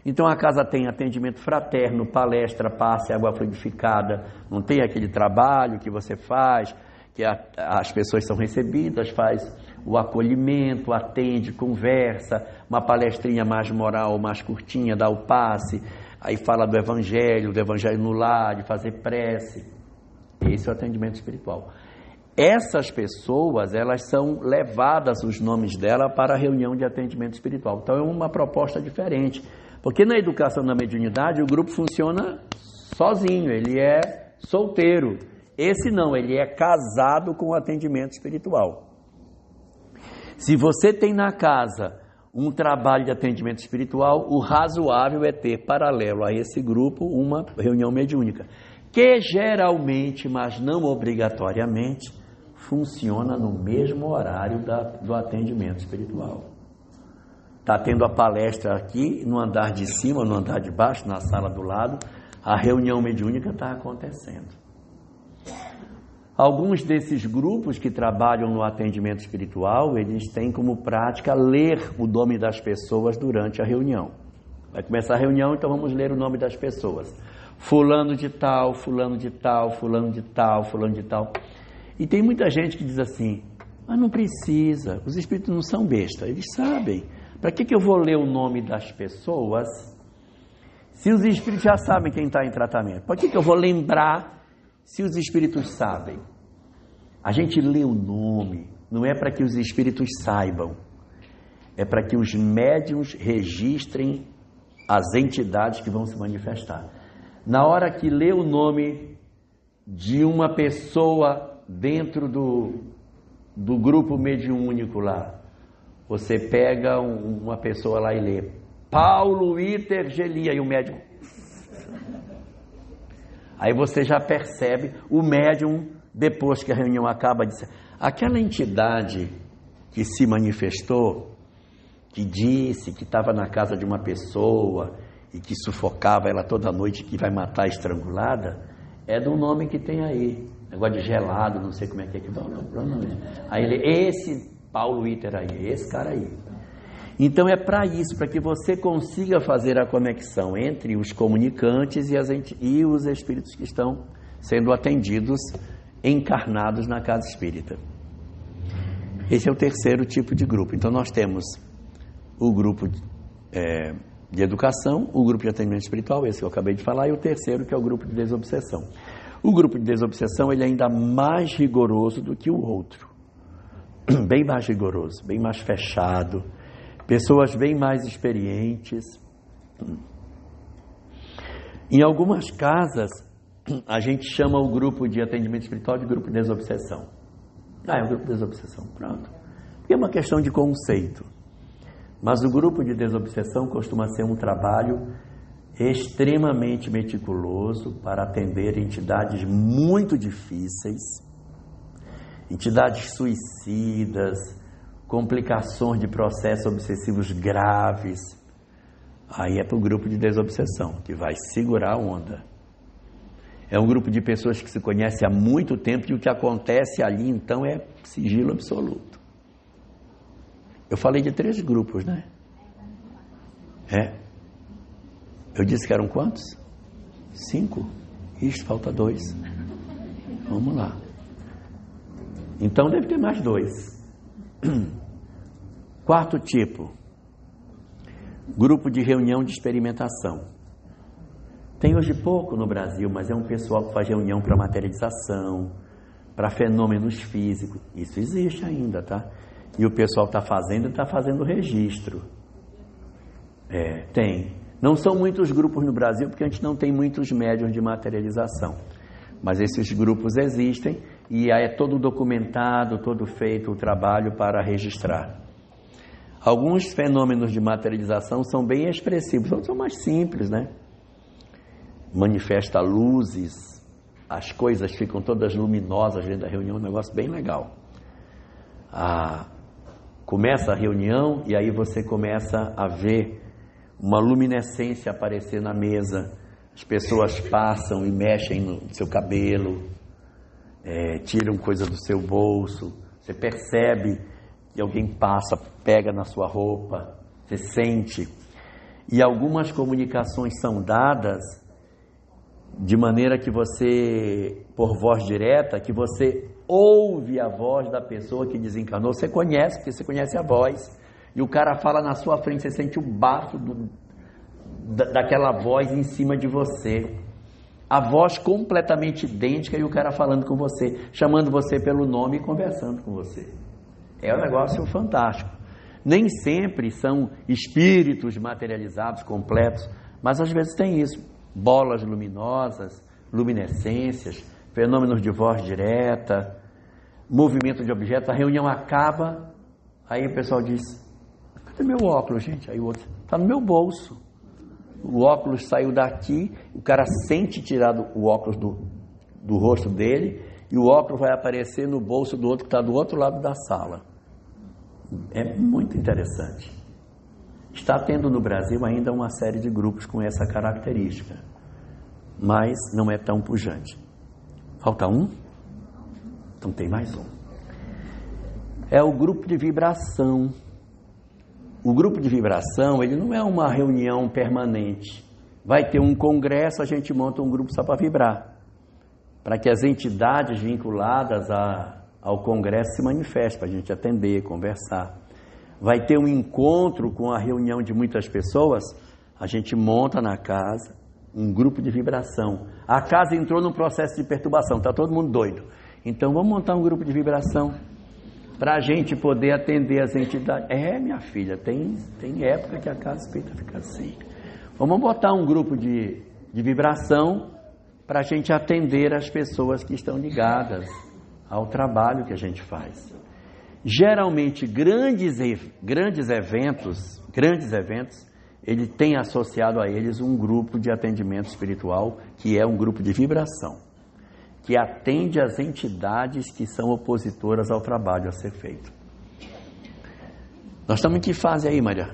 Então a casa tem atendimento fraterno, palestra, passe, água fluidificada, não tem aquele trabalho que você faz, que as pessoas são recebidas, faz o acolhimento, atende, conversa, uma palestrinha mais moral, mais curtinha, dá o passe, aí fala do evangelho no lar, de fazer prece. Esse é o atendimento espiritual. Essas pessoas, elas são levadas, os nomes dela, para a reunião de atendimento espiritual. Então é uma proposta diferente. Porque na educação da mediunidade o grupo funciona sozinho, ele é solteiro. Esse não, ele é casado com o atendimento espiritual. Se você tem na casa um trabalho de atendimento espiritual, o razoável é ter paralelo a esse grupo uma reunião mediúnica, que geralmente, mas não obrigatoriamente, funciona no mesmo horário do atendimento espiritual. Está tendo a palestra aqui, no andar de cima, no andar de baixo, na sala do lado, a reunião mediúnica está acontecendo. Alguns desses grupos que trabalham no atendimento espiritual, eles têm como prática ler o nome das pessoas durante a reunião. Vai começar a reunião, então vamos ler o nome das pessoas. Fulano de tal, fulano de tal, fulano de tal, fulano de tal. E tem muita gente que diz assim: mas não precisa, os espíritos não são bestas, eles sabem. Para que eu vou ler o nome das pessoas se os espíritos já sabem quem está em tratamento? Para que eu vou lembrar se os espíritos sabem? A gente lê o nome, não é para que os espíritos saibam, é para que os médiuns registrem as entidades que vão se manifestar. Na hora que lê o nome de uma pessoa dentro do grupo mediúnico lá, você pega uma pessoa lá e lê Paulo Iter Gelia, e o médium... Aí você já percebe, o médium, depois que a reunião acaba, diz: aquela entidade que se manifestou, que disse que estava na casa de uma pessoa e que sufocava ela toda noite, que vai matar estrangulada, é do nome que tem aí, negócio de gelado, não sei como é que é. Aí ele, esse Paulo Iter aí, esse cara aí. Então é para isso, para que você consiga fazer a conexão entre os comunicantes e os espíritos que estão sendo atendidos, encarnados na casa espírita. Esse é o terceiro tipo de grupo. Então nós temos o grupo de educação, o grupo de atendimento espiritual, esse que eu acabei de falar, e o terceiro, que é o grupo de desobsessão. O grupo de desobsessão, ele é ainda mais rigoroso do que o outro. Bem mais rigoroso, bem mais fechado, pessoas bem mais experientes. Em algumas casas, a gente chama o grupo de atendimento espiritual de grupo de desobsessão. Ah, é um grupo de desobsessão, pronto. É uma questão de conceito. Mas o grupo de desobsessão costuma ser um trabalho extremamente meticuloso para atender entidades muito difíceis, entidades suicidas, complicações de processos obsessivos graves. Aí é para o grupo de desobsessão, que vai segurar a onda. É um grupo de pessoas que se conhece há muito tempo e o que acontece ali, então, é sigilo absoluto. Eu falei de 3 grupos, né? Eu disse que eram quantos? 5? Ixi, falta 2. Vamos lá. Então deve ter mais 2. 4º tipo. Grupo de reunião de experimentação. Tem hoje pouco no Brasil, mas é um pessoal que faz reunião para materialização, para fenômenos físicos. Isso existe ainda, tá? E o pessoal está fazendo registro. Tem. Não são muitos grupos no Brasil, porque a gente não tem muitos médiuns de materialização. Mas esses grupos existem e aí é todo documentado, todo feito o trabalho para registrar. Alguns fenômenos de materialização são bem expressivos, outros são mais simples, né? Manifesta luzes, as coisas ficam todas luminosas dentro da reunião, um negócio bem legal. Começa a reunião e aí você começa a ver uma luminescência aparecer na mesa, as pessoas passam e mexem no seu cabelo, tiram coisa do seu bolso, você percebe que alguém passa, pega na sua roupa, você sente. E algumas comunicações são dadas de maneira que você, por voz direta, que você ouve a voz da pessoa que desencarnou, você conhece, porque você conhece a voz, e o cara fala na sua frente, você sente o bafo daquela voz em cima de você, a voz completamente idêntica e o cara falando com você, chamando você pelo nome e conversando com você. É um negócio fantástico. Nem sempre são espíritos materializados, completos, mas às vezes tem isso, bolas luminosas, luminescências, fenômenos de voz direta, movimento de objetos. A reunião acaba, aí o pessoal diz: cadê meu óculos, gente? Aí o outro: está no meu bolso. O óculos saiu daqui, o cara sente tirar o óculos do rosto dele e o óculos vai aparecer no bolso do outro que está do outro lado da sala. É muito interessante. Está tendo no Brasil ainda uma série de grupos com essa característica, mas não é tão pujante. Falta um? Então tem mais um. É o grupo de vibração. O grupo de vibração, ele não é uma reunião permanente. Vai ter um congresso, a gente monta um grupo só para vibrar, para que as entidades vinculadas ao congresso se manifestem, para a gente atender, conversar. Vai ter um encontro com a reunião de muitas pessoas, a gente monta na casa um grupo de vibração. A casa entrou num processo de perturbação, está todo mundo doido. Então vamos montar um grupo de vibração para a gente poder atender as entidades. Minha filha, tem época que a casa espírita fica assim. Vamos botar um grupo de vibração para a gente atender as pessoas que estão ligadas ao trabalho que a gente faz. Geralmente, grandes eventos, ele tem associado a eles um grupo de atendimento espiritual, que é um grupo de vibração, que atende as entidades que são opositoras ao trabalho a ser feito. Nós estamos em que fase aí, Maria?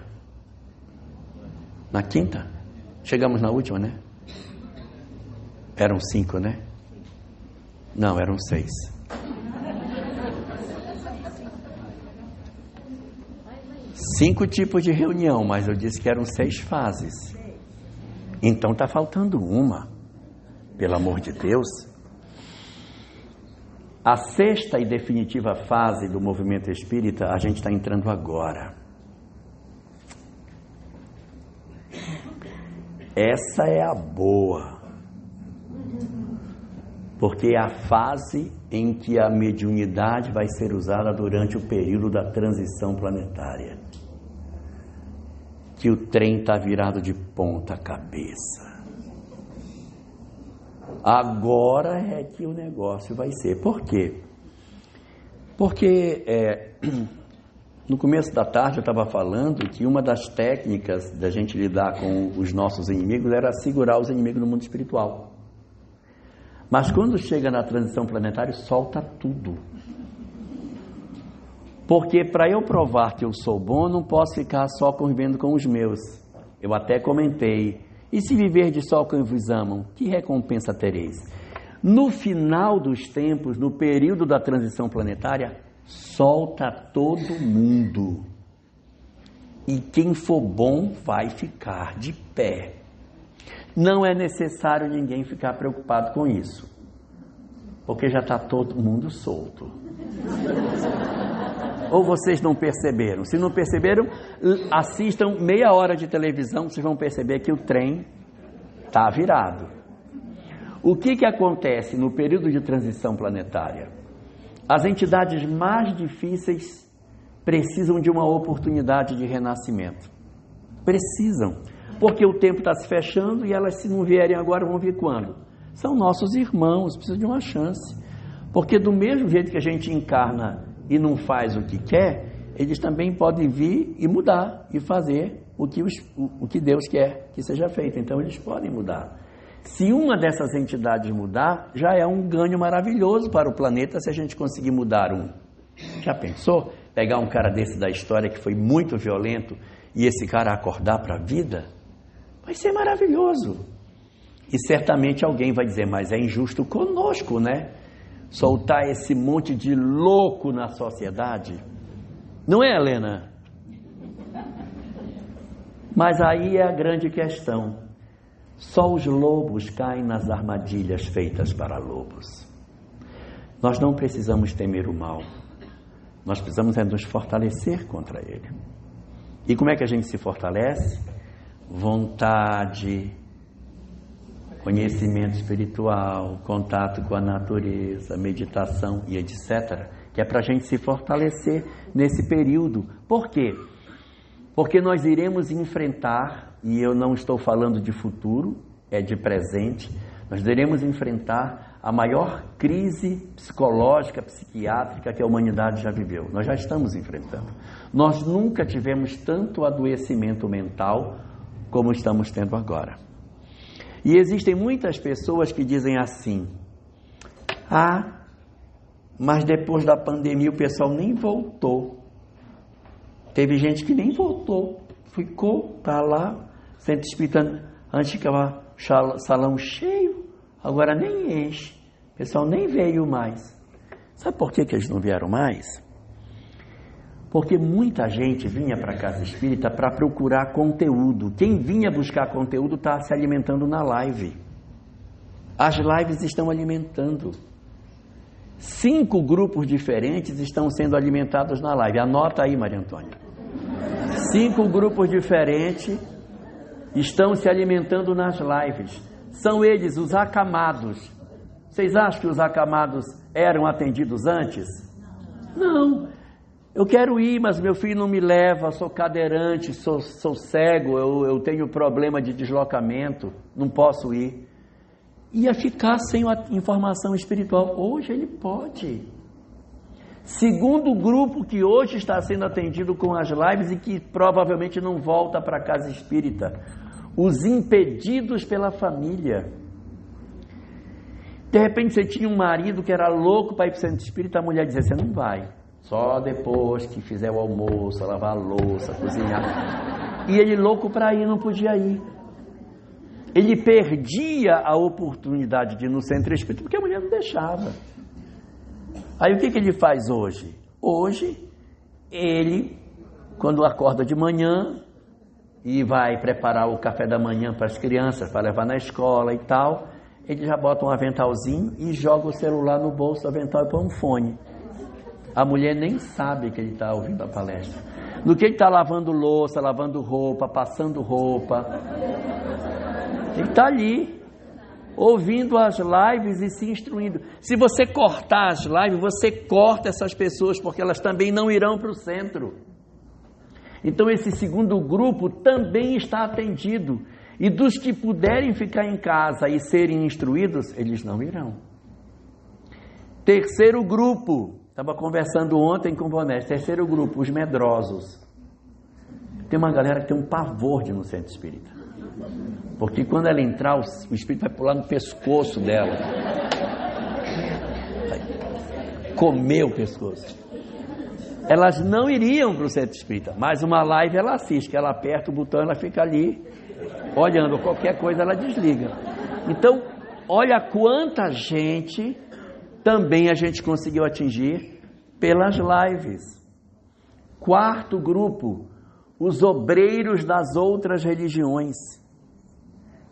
Na 5ª? Chegamos na última, né? Eram 5, né? Não, eram 6. Cinco tipos de reunião, mas eu disse que eram 6 fases. Então está faltando uma, pelo amor de Deus. A 6ª e definitiva fase do movimento espírita, a gente está entrando agora. Essa é a boa, porque é a fase em que a mediunidade vai ser usada durante o período da transição planetária, que o trem está virado de ponta cabeça. Agora é que o negócio vai ser. Por quê? Porque no começo da tarde eu estava falando que uma das técnicas da gente lidar com os nossos inimigos era segurar os inimigos no mundo espiritual. Mas quando chega na transição planetária, solta tudo. Porque para eu provar que eu sou bom, não posso ficar só convivendo com os meus. Eu até comentei, e se viver de só quem vos amam, que recompensa tereis? No final dos tempos, no período da transição planetária, solta todo mundo. E quem for bom vai ficar de pé. Não é necessário ninguém ficar preocupado com isso, porque já está todo mundo solto. Ou vocês não perceberam? Se não perceberam, assistam meia hora de televisão, vocês vão perceber que o trem está virado. O que acontece no período de transição planetária? As entidades mais difíceis precisam de uma oportunidade de renascimento. Precisam. Porque o tempo está se fechando e elas, se não vierem agora, vão vir quando? São nossos irmãos, precisam de uma chance. Porque do mesmo jeito que a gente encarna e não faz o que quer, eles também podem vir e mudar e fazer o que Deus quer que seja feito. Então eles podem mudar. Se uma dessas entidades mudar, já é um ganho maravilhoso para o planeta se a gente conseguir mudar um. Já pensou? Pegar um cara desse da história que foi muito violento e esse cara acordar para a vida? Vai ser maravilhoso. E certamente alguém vai dizer, mas é injusto conosco, né? Soltar esse monte de louco na sociedade. Não é, Helena? Mas aí é a grande questão. Só os lobos caem nas armadilhas feitas para lobos. Nós não precisamos temer o mal. Nós precisamos nos fortalecer contra ele. E como é que a gente se fortalece? Vontade, conhecimento espiritual, contato com a natureza, meditação e etc. Que é para a gente se fortalecer nesse período. Por quê? Porque nós iremos enfrentar, e eu não estou falando de futuro, é de presente, nós iremos enfrentar a maior crise psicológica, psiquiátrica que a humanidade já viveu. Nós já estamos enfrentando. Nós nunca tivemos tanto adoecimento mental como estamos tendo agora. E existem muitas pessoas que dizem assim, mas depois da pandemia o pessoal nem voltou. Teve gente que nem voltou, ficou, está lá, centro espírita, antes ficava salão cheio, agora nem enche, o pessoal nem veio mais. Sabe por que eles não vieram mais? Porque muita gente vinha para a casa espírita para procurar conteúdo. Quem vinha buscar conteúdo está se alimentando na live. As lives estão alimentando. 5 grupos diferentes estão sendo alimentados na live. Anota aí, Maria Antônia. 5 grupos diferentes estão se alimentando nas lives. São eles, os acamados. Vocês acham que os acamados eram atendidos antes? Não. Eu quero ir, mas meu filho não me leva, sou cadeirante, sou cego, eu tenho problema de deslocamento, não posso ir. Ia ficar sem a informação espiritual. Hoje ele pode. Segundo grupo que hoje está sendo atendido com as lives e que provavelmente não volta para a casa espírita, os impedidos pela família. De repente você tinha um marido que era louco para ir para o centro espírita, a mulher dizia, você não vai. Só depois que fizer o almoço, lavar a louça, cozinhar. E ele louco para ir, não podia ir. Ele perdia a oportunidade de ir no centro espírita porque a mulher não deixava. Aí o que ele faz hoje? Hoje, ele, quando acorda de manhã e vai preparar o café da manhã para as crianças, para levar na escola e tal, ele já bota um aventalzinho e joga o celular no bolso do avental e põe um fone. A mulher nem sabe que ele está ouvindo a palestra. No que ele está lavando louça, lavando roupa, passando roupa. Ele está ali, ouvindo as lives e se instruindo. Se você cortar as lives, você corta essas pessoas, porque elas também não irão para o centro. Então esse segundo grupo também está atendido. E dos que puderem ficar em casa e serem instruídos, eles não irão. Terceiro grupo, Estava conversando ontem com o Bonés, terceiro grupo, os medrosos. Tem uma galera que tem um pavor de ir no centro espírita. Porque quando ela entrar, o espírito vai pular no pescoço dela. Vai comer o pescoço. Elas não iriam para o centro espírita, mas uma live ela assiste, que ela aperta o botão, ela fica ali, olhando, qualquer coisa ela desliga. Então, olha quanta gente também a gente conseguiu atingir pelas lives. Quarto grupo, os obreiros das outras religiões.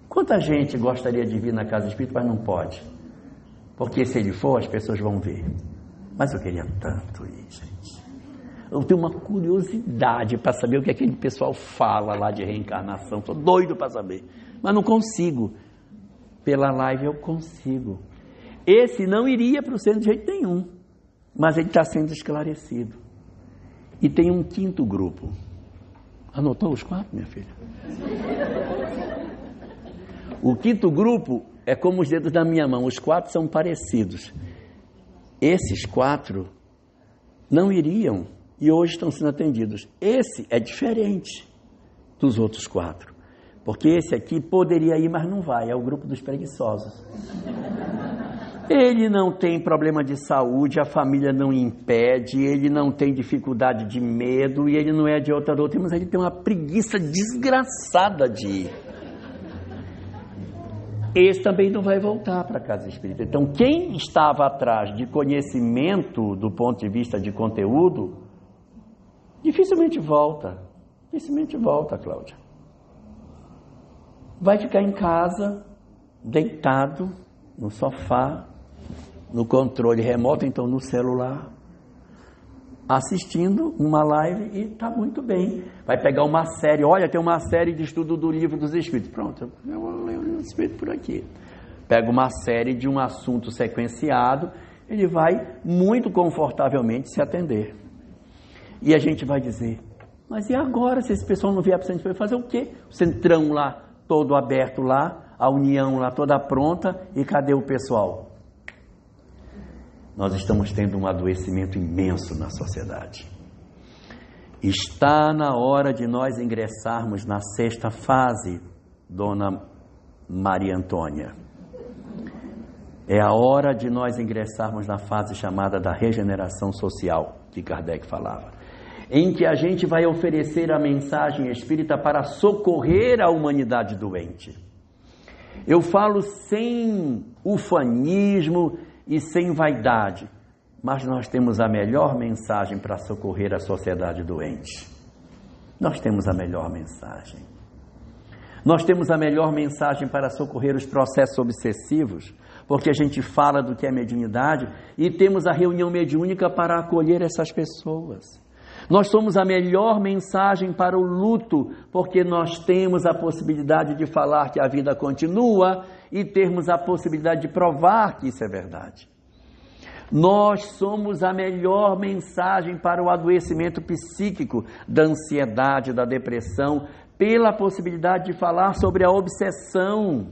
Quanta gente gostaria de vir na casa espírita, mas não pode? Porque se ele for, as pessoas vão ver. Mas eu queria tanto ir, gente. Eu tenho uma curiosidade para saber o que aquele pessoal fala lá de reencarnação. Estou doido para saber, mas não consigo. Pela live eu consigo. Esse não iria para o centro de jeito nenhum, mas ele está sendo esclarecido. E tem um quinto grupo. Anotou os 4, minha filha? O quinto grupo é como os dedos da minha mão. Os 4 são parecidos. Esses 4 não iriam e hoje estão sendo atendidos. Esse é diferente dos outros 4. Porque esse aqui poderia ir, mas não vai. É o grupo dos preguiçosos. Ele não tem problema de saúde, a família não impede, ele não tem dificuldade de medo e ele não é de outra doutrina, mas ele tem uma preguiça desgraçada de ir. Esse também não vai voltar para a casa espírita. Então, quem estava atrás de conhecimento do ponto de vista de conteúdo, dificilmente volta. Dificilmente volta, Cláudia. Vai ficar em casa, deitado, no sofá, no controle remoto, então no celular, assistindo uma live e está muito bem. Vai pegar uma série, olha, tem uma série de estudo do Livro dos Espíritos. Pronto, eu vou ler o Livro dos Espíritos por aqui. Pega uma série de um assunto sequenciado, ele vai muito confortavelmente se atender. E a gente vai dizer, mas e agora, se esse pessoal não vier para o centro, vai fazer o quê? O centrão lá, todo aberto lá, a união lá toda pronta, e cadê o pessoal? Nós estamos tendo um adoecimento imenso na sociedade. Está na hora de nós ingressarmos na 6ª fase, Dona Maria Antônia. É a hora de nós ingressarmos na fase chamada da regeneração social, que Kardec falava, em que a gente vai oferecer a mensagem espírita para socorrer a humanidade doente. Eu falo sem ufanismo e sem vaidade, mas nós temos a melhor mensagem para socorrer a sociedade doente. Nós temos a melhor mensagem. Nós temos a melhor mensagem para socorrer os processos obsessivos, porque a gente fala do que é mediunidade e temos a reunião mediúnica para acolher essas pessoas. Nós somos a melhor mensagem para o luto, porque nós temos a possibilidade de falar que a vida continua e termos a possibilidade de provar que isso é verdade. Nós somos a melhor mensagem para o adoecimento psíquico, da ansiedade, da depressão, pela possibilidade de falar sobre a obsessão,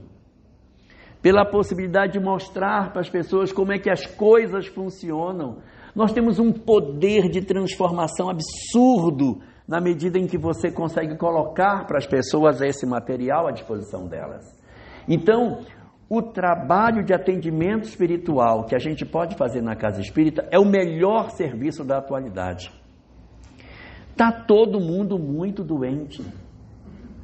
pela possibilidade de mostrar para as pessoas como é que as coisas funcionam. Nós temos um poder de transformação absurdo na medida em que você consegue colocar para as pessoas esse material à disposição delas. Então, o trabalho de atendimento espiritual que a gente pode fazer na casa espírita é o melhor serviço da atualidade. Está todo mundo muito doente.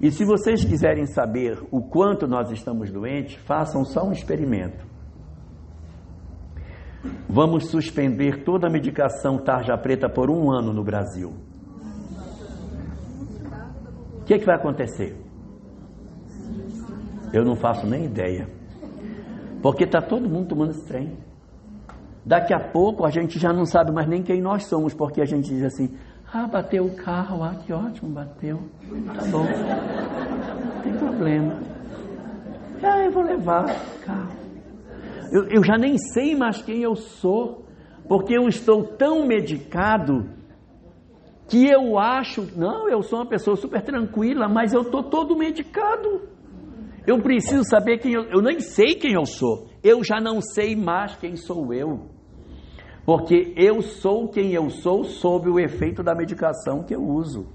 E se vocês quiserem saber o quanto nós estamos doentes, façam só um experimento. Vamos suspender toda a medicação tarja preta por 1 ano no Brasil. O que vai acontecer? Eu não faço nem ideia. Porque está todo mundo tomando esse trem. Daqui a pouco a gente já não sabe mais nem quem nós somos, porque a gente diz assim, bateu o carro, que ótimo, bateu. Tá bom. Não tem problema. Eu vou levar o carro. Eu já nem sei mais quem eu sou, porque eu estou tão medicado que eu acho, não, eu sou uma pessoa super tranquila, mas eu estou todo medicado. Eu preciso saber quem eu nem sei quem eu sou, eu já não sei mais quem sou eu. Porque eu sou quem eu sou sob o efeito da medicação que eu uso.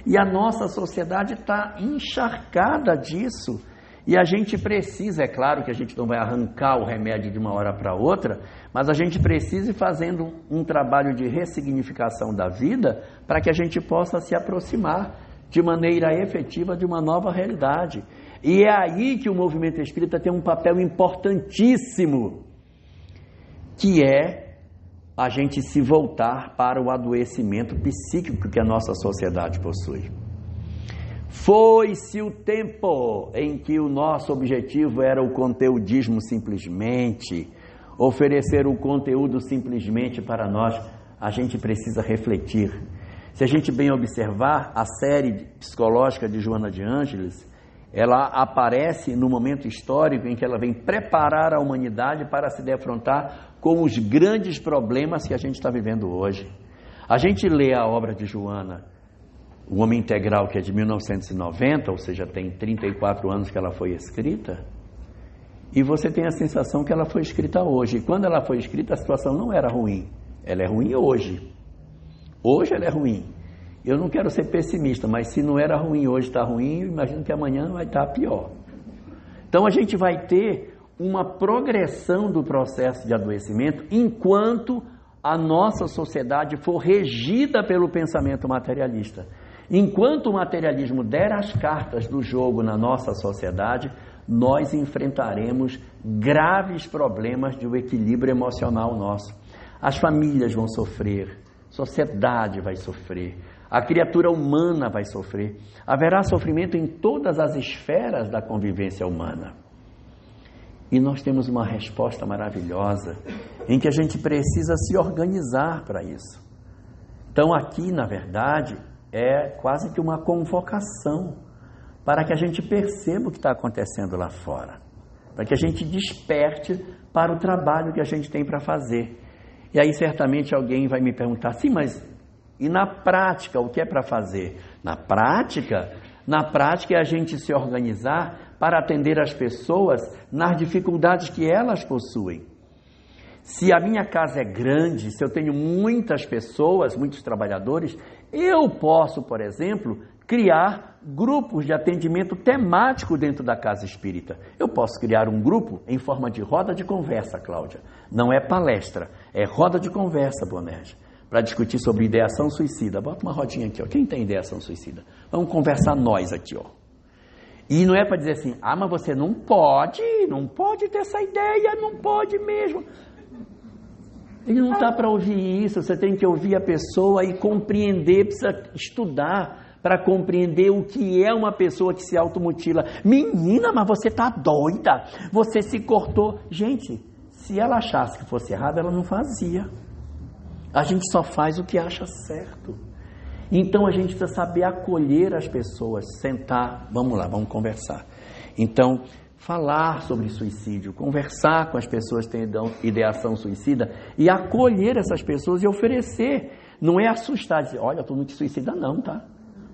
E a nossa sociedade está encharcada disso. E a gente precisa, é claro que a gente não vai arrancar o remédio de uma hora para outra, mas a gente precisa ir fazendo um trabalho de ressignificação da vida para que a gente possa se aproximar de maneira efetiva de uma nova realidade. E é aí que o movimento espírita tem um papel importantíssimo, que é a gente se voltar para o adoecimento psíquico que a nossa sociedade possui. Foi-se o tempo em que o nosso objetivo era o conteudismo simplesmente, oferecer o conteúdo simplesmente para nós. A gente precisa refletir. Se a gente bem observar, a série psicológica de Joana de Ângeles, ela aparece no momento histórico em que ela vem preparar a humanidade para se defrontar com os grandes problemas que a gente está vivendo hoje. A gente lê a obra de Joana, O Homem Integral, que é de 1990, ou seja, tem 34 anos que ela foi escrita, e você tem a sensação que ela foi escrita hoje. E quando ela foi escrita, a situação não era ruim. Ela é ruim hoje. Hoje ela é ruim. Eu não quero ser pessimista, mas se não era ruim hoje, está ruim, eu imagino que amanhã vai estar pior. Então a gente vai ter uma progressão do processo de adoecimento enquanto a nossa sociedade for regida pelo pensamento materialista. Enquanto o materialismo der as cartas do jogo na nossa sociedade, nós enfrentaremos graves problemas de um equilíbrio emocional nosso. As famílias vão sofrer, a sociedade vai sofrer, a criatura humana vai sofrer. Haverá sofrimento em todas as esferas da convivência humana. E nós temos uma resposta maravilhosa, em que a gente precisa se organizar para isso. Então aqui, na verdade, é quase que uma convocação para que a gente perceba o que está acontecendo lá fora, para que a gente desperte para o trabalho que a gente tem para fazer. E aí certamente alguém vai me perguntar, sim, mas e na prática, o que é para fazer? Na prática é a gente se organizar para atender as pessoas nas dificuldades que elas possuem. Se a minha casa é grande, se eu tenho muitas pessoas, muitos trabalhadores, eu posso, por exemplo, criar grupos de atendimento temático dentro da casa espírita. Eu posso criar um grupo em forma de roda de conversa, Cláudia. Não é palestra, é roda de conversa, Bonerge, para discutir sobre ideação suicida. Bota uma rodinha aqui, ó. Quem tem ideação suicida? Vamos conversar nós aqui, ó. E não é para dizer assim, mas você não pode ter essa ideia, não pode mesmo. Ele não está para ouvir isso, você tem que ouvir a pessoa e compreender, precisa estudar para compreender o que é uma pessoa que se automutila. Menina, mas você está doida, você se cortou. Gente, se ela achasse que fosse errado, ela não fazia. A gente só faz o que acha certo. Então a gente precisa saber acolher as pessoas, sentar, vamos lá, vamos conversar. Então, falar sobre suicídio, conversar com as pessoas que têm ideação suicida e acolher essas pessoas e oferecer. Não é assustar, dizer, olha, tu não te suicida não, tá?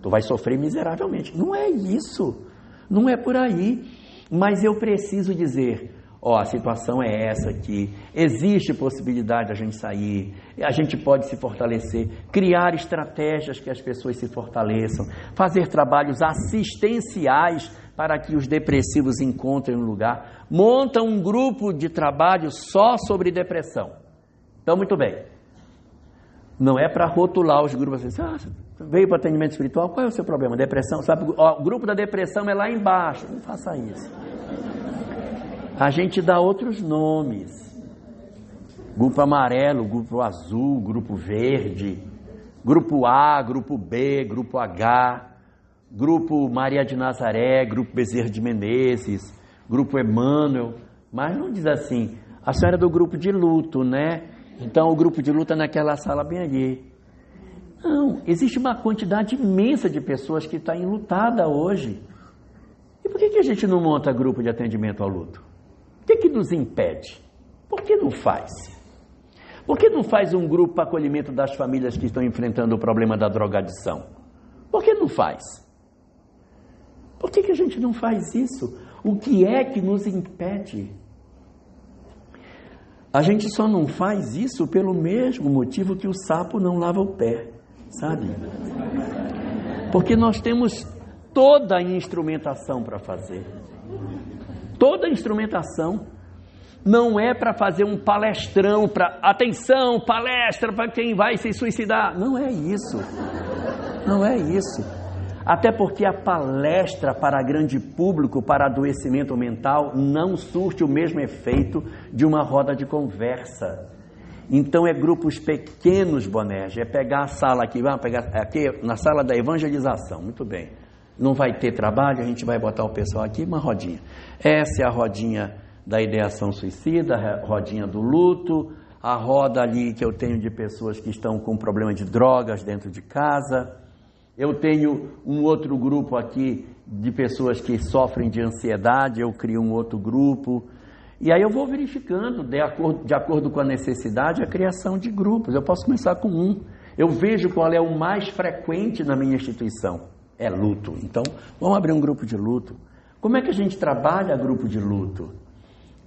Tu vai sofrer miseravelmente. Não é isso, não é por aí. Mas eu preciso dizer, a situação é essa aqui, existe possibilidade de a gente sair, a gente pode se fortalecer, criar estratégias que as pessoas se fortaleçam, fazer trabalhos assistenciais para que os depressivos encontrem um lugar, monta um grupo de trabalho só sobre depressão. Então, muito bem, não é para rotular os grupos assim, veio para atendimento espiritual, qual é o seu problema? Depressão? Sabe, o grupo da depressão é lá embaixo, não faça isso. A gente dá outros nomes, grupo amarelo, grupo azul, grupo verde, grupo A, grupo B, grupo H, grupo Maria de Nazaré, grupo Bezerra de Menezes, grupo Emmanuel, mas não diz assim, a senhora é do grupo de luto, né? Então o grupo de luto é naquela sala bem ali. Não, existe uma quantidade imensa de pessoas que está enlutada hoje. E por que a gente não monta grupo de atendimento ao luto? O que nos impede? Por que não faz? Por que não faz um grupo para acolhimento das famílias que estão enfrentando o problema da drogadição? Por que não faz? Por que a gente não faz isso? O que é que nos impede? A gente só não faz isso pelo mesmo motivo que o sapo não lava o pé, sabe? Porque nós temos toda a instrumentação para fazer. Toda a instrumentação. Não é para fazer um palestrão, para atenção, palestra para quem vai se suicidar. Não é isso. Não é isso. Até porque a palestra para grande público, para adoecimento mental, não surte o mesmo efeito de uma roda de conversa. Então é grupos pequenos, Bonerge, é pegar a sala aqui, vamos pegar aqui na sala da evangelização, muito bem. Não vai ter trabalho, a gente vai botar o pessoal aqui, uma rodinha. Essa é a rodinha da ideação suicida, a rodinha do luto, a roda ali que eu tenho de pessoas que estão com problema de drogas dentro de casa. Eu tenho um outro grupo aqui de pessoas que sofrem de ansiedade, eu crio um outro grupo. E aí eu vou verificando, de acordo com a necessidade, a criação de grupos. Eu posso começar com um. Eu vejo qual é o mais frequente na minha instituição. É luto. Então, vamos abrir um grupo de luto. Como é que a gente trabalha grupo de luto?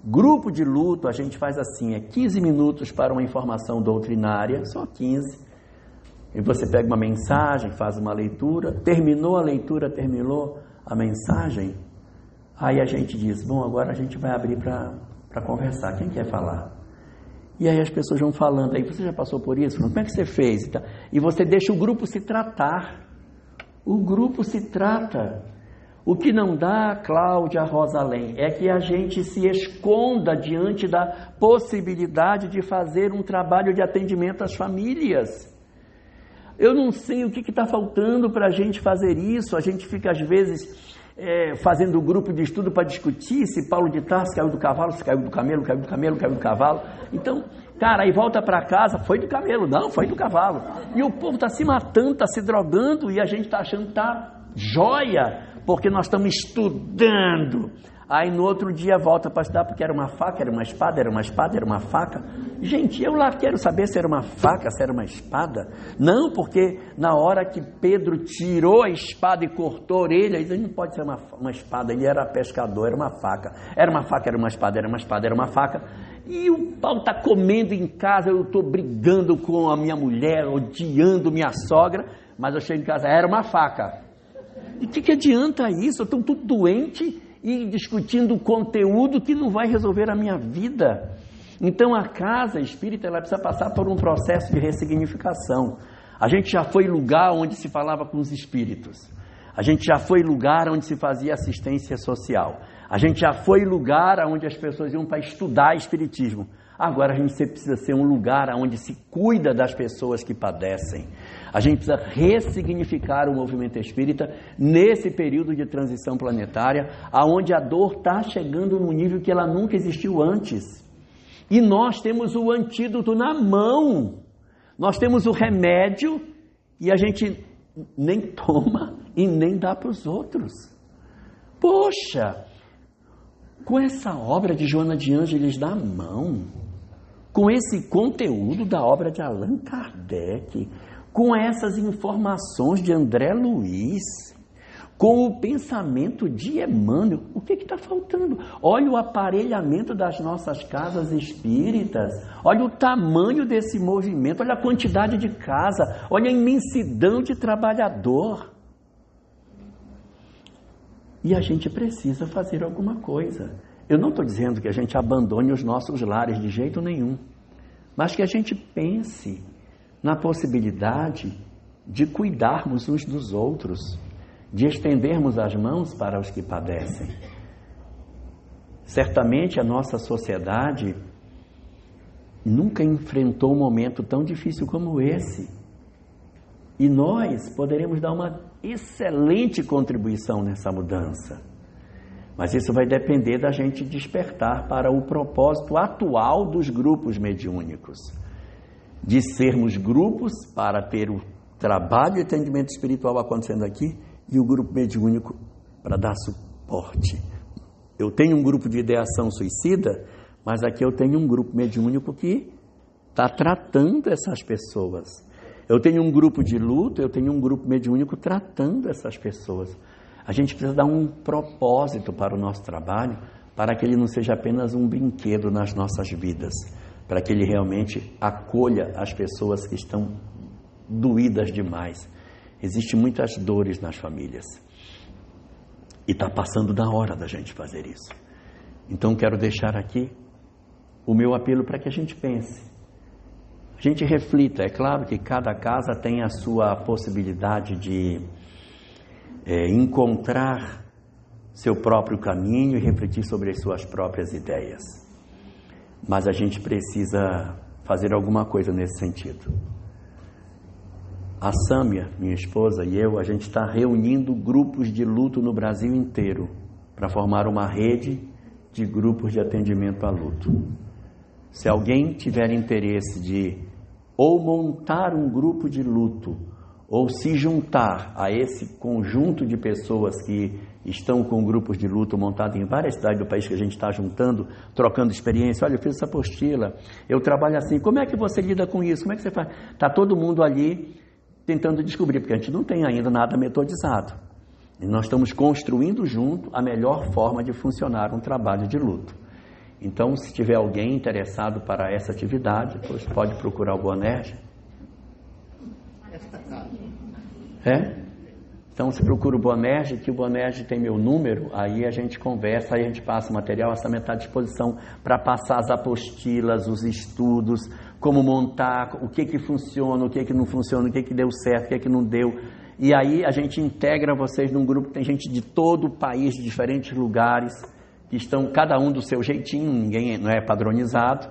Grupo de luto, a gente faz assim, 15 minutos para uma informação doutrinária, só 15. E você pega uma mensagem, faz uma leitura, terminou a leitura, terminou a mensagem, aí a gente diz, bom, agora a gente vai abrir para conversar, quem quer falar? E aí as pessoas vão falando, aí você já passou por isso? Como é que você fez? E você deixa o grupo se tratar. O grupo se trata. O que não dá, Cláudia Rosalém, é que a gente se esconda diante da possibilidade de fazer um trabalho de atendimento às famílias. Eu não sei o que está faltando para a gente fazer isso. A gente fica, às vezes, fazendo grupo de estudo para discutir se Paulo de Tarso caiu do cavalo, se caiu do camelo, caiu do camelo, caiu do cavalo. Então, cara, aí volta para casa, foi do camelo, não, foi do cavalo. E o povo está se matando, está se drogando e a gente está achando que está joia, porque nós estamos estudando. Aí no outro dia volta para estudar porque era uma faca, era uma espada, era uma espada, era uma faca. Gente, eu lá quero saber se era uma faca, se era uma espada. Não, porque na hora que Pedro tirou a espada e cortou a orelha, ele não pode ser uma espada, ele era pescador, era uma faca. Era uma faca, era uma espada, era uma espada, era uma faca. E o pau está comendo em casa, eu estou brigando com a minha mulher, odiando minha sogra, mas eu chego em casa, era uma faca. E o que adianta isso? Eu estou tudo doente e discutindo conteúdo que não vai resolver a minha vida. Então a casa espírita ela precisa passar por um processo de ressignificação. A gente já foi lugar onde se falava com os espíritos. A gente já foi lugar onde se fazia assistência social. A gente já foi lugar onde as pessoas iam para estudar espiritismo. Agora a gente precisa ser um lugar onde se cuida das pessoas que padecem. A gente precisa ressignificar o movimento espírita nesse período de transição planetária, aonde a dor está chegando num nível que ela nunca existiu antes. E nós temos o antídoto na mão. Nós temos o remédio e a gente nem toma e nem dá para os outros. Poxa, com essa obra de Joana de Ângeles na mão, com esse conteúdo da obra de Allan Kardec, com essas informações de André Luiz, com o pensamento de Emmanuel, o que está faltando? Olha o aparelhamento das nossas casas espíritas, olha o tamanho desse movimento, olha a quantidade de casa, olha a imensidão de trabalhador. E a gente precisa fazer alguma coisa. Eu não estou dizendo que a gente abandone os nossos lares de jeito nenhum, mas que a gente pense na possibilidade de cuidarmos uns dos outros, de estendermos as mãos para os que padecem. Certamente a nossa sociedade nunca enfrentou um momento tão difícil como esse. E nós poderemos dar uma excelente contribuição nessa mudança. Mas isso vai depender da gente despertar para o propósito atual dos grupos mediúnicos. De sermos grupos para ter o trabalho de atendimento espiritual acontecendo aqui e o grupo mediúnico para dar suporte. Eu tenho um grupo de ideação suicida, mas aqui eu tenho um grupo mediúnico que está tratando essas pessoas. Eu tenho um grupo de luto, eu tenho um grupo mediúnico tratando essas pessoas. A gente precisa dar um propósito para o nosso trabalho, para que ele não seja apenas um brinquedo nas nossas vidas. para que ele realmente acolha as pessoas que estão doídas demais. Existem muitas dores nas famílias e está passando da hora da gente fazer isso. Então quero deixar aqui o meu apelo para que a gente pense, a gente reflita. É claro que cada casa tem a sua possibilidade de encontrar seu próprio caminho e refletir sobre as suas próprias ideias, mas a gente precisa fazer alguma coisa nesse sentido. A Sâmia, minha esposa, e eu, a gente está reunindo grupos de luto no Brasil inteiro para formar uma rede de grupos de atendimento a luto. Se alguém tiver interesse de ou montar um grupo de luto ou se juntar a esse conjunto de pessoas que estão com grupos de luto montados em várias cidades do país que a gente está juntando, trocando experiência. Olha, eu fiz essa apostila, eu trabalho assim, como é que você lida com isso? Como é que você faz? Está todo mundo ali tentando descobrir, porque a gente não tem ainda nada metodizado. E nós estamos construindo junto a melhor forma de funcionar um trabalho de luto. Então, se tiver alguém interessado para essa atividade, pois pode procurar o Boanerges. Então, se procura o Boanerges, que o Boanerges tem meu número, aí a gente conversa, aí a gente passa o material, essa está à disposição para passar as apostilas, os estudos, como montar, o que funciona, o que não funciona, o que deu certo, o que não deu. E aí a gente integra vocês num grupo que tem gente de todo o país, de diferentes lugares, que estão cada um do seu jeitinho, ninguém não é padronizado,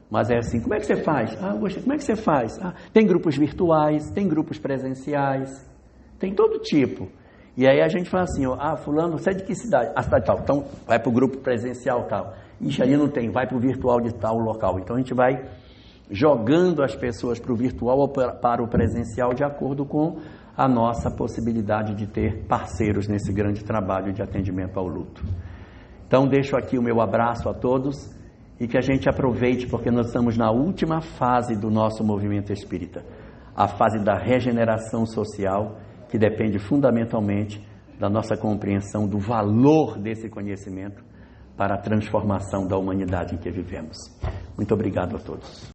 mas é assim, como é que você faz? Gostei, como é que você faz? Tem grupos virtuais, tem grupos presenciais, tem todo tipo. E aí a gente fala assim, fulano, você é de que cidade? A cidade tal, então vai para o grupo presencial tal. Ixi, ali não tem, vai para o virtual de tal local. Então a gente vai jogando as pessoas para o virtual ou para o presencial de acordo com a nossa possibilidade de ter parceiros nesse grande trabalho de atendimento ao luto. Então deixo aqui o meu abraço a todos e que a gente aproveite, porque nós estamos na última fase do nosso movimento espírita, a fase da regeneração social, que depende fundamentalmente da nossa compreensão do valor desse conhecimento para a transformação da humanidade em que vivemos. Muito obrigado a todos.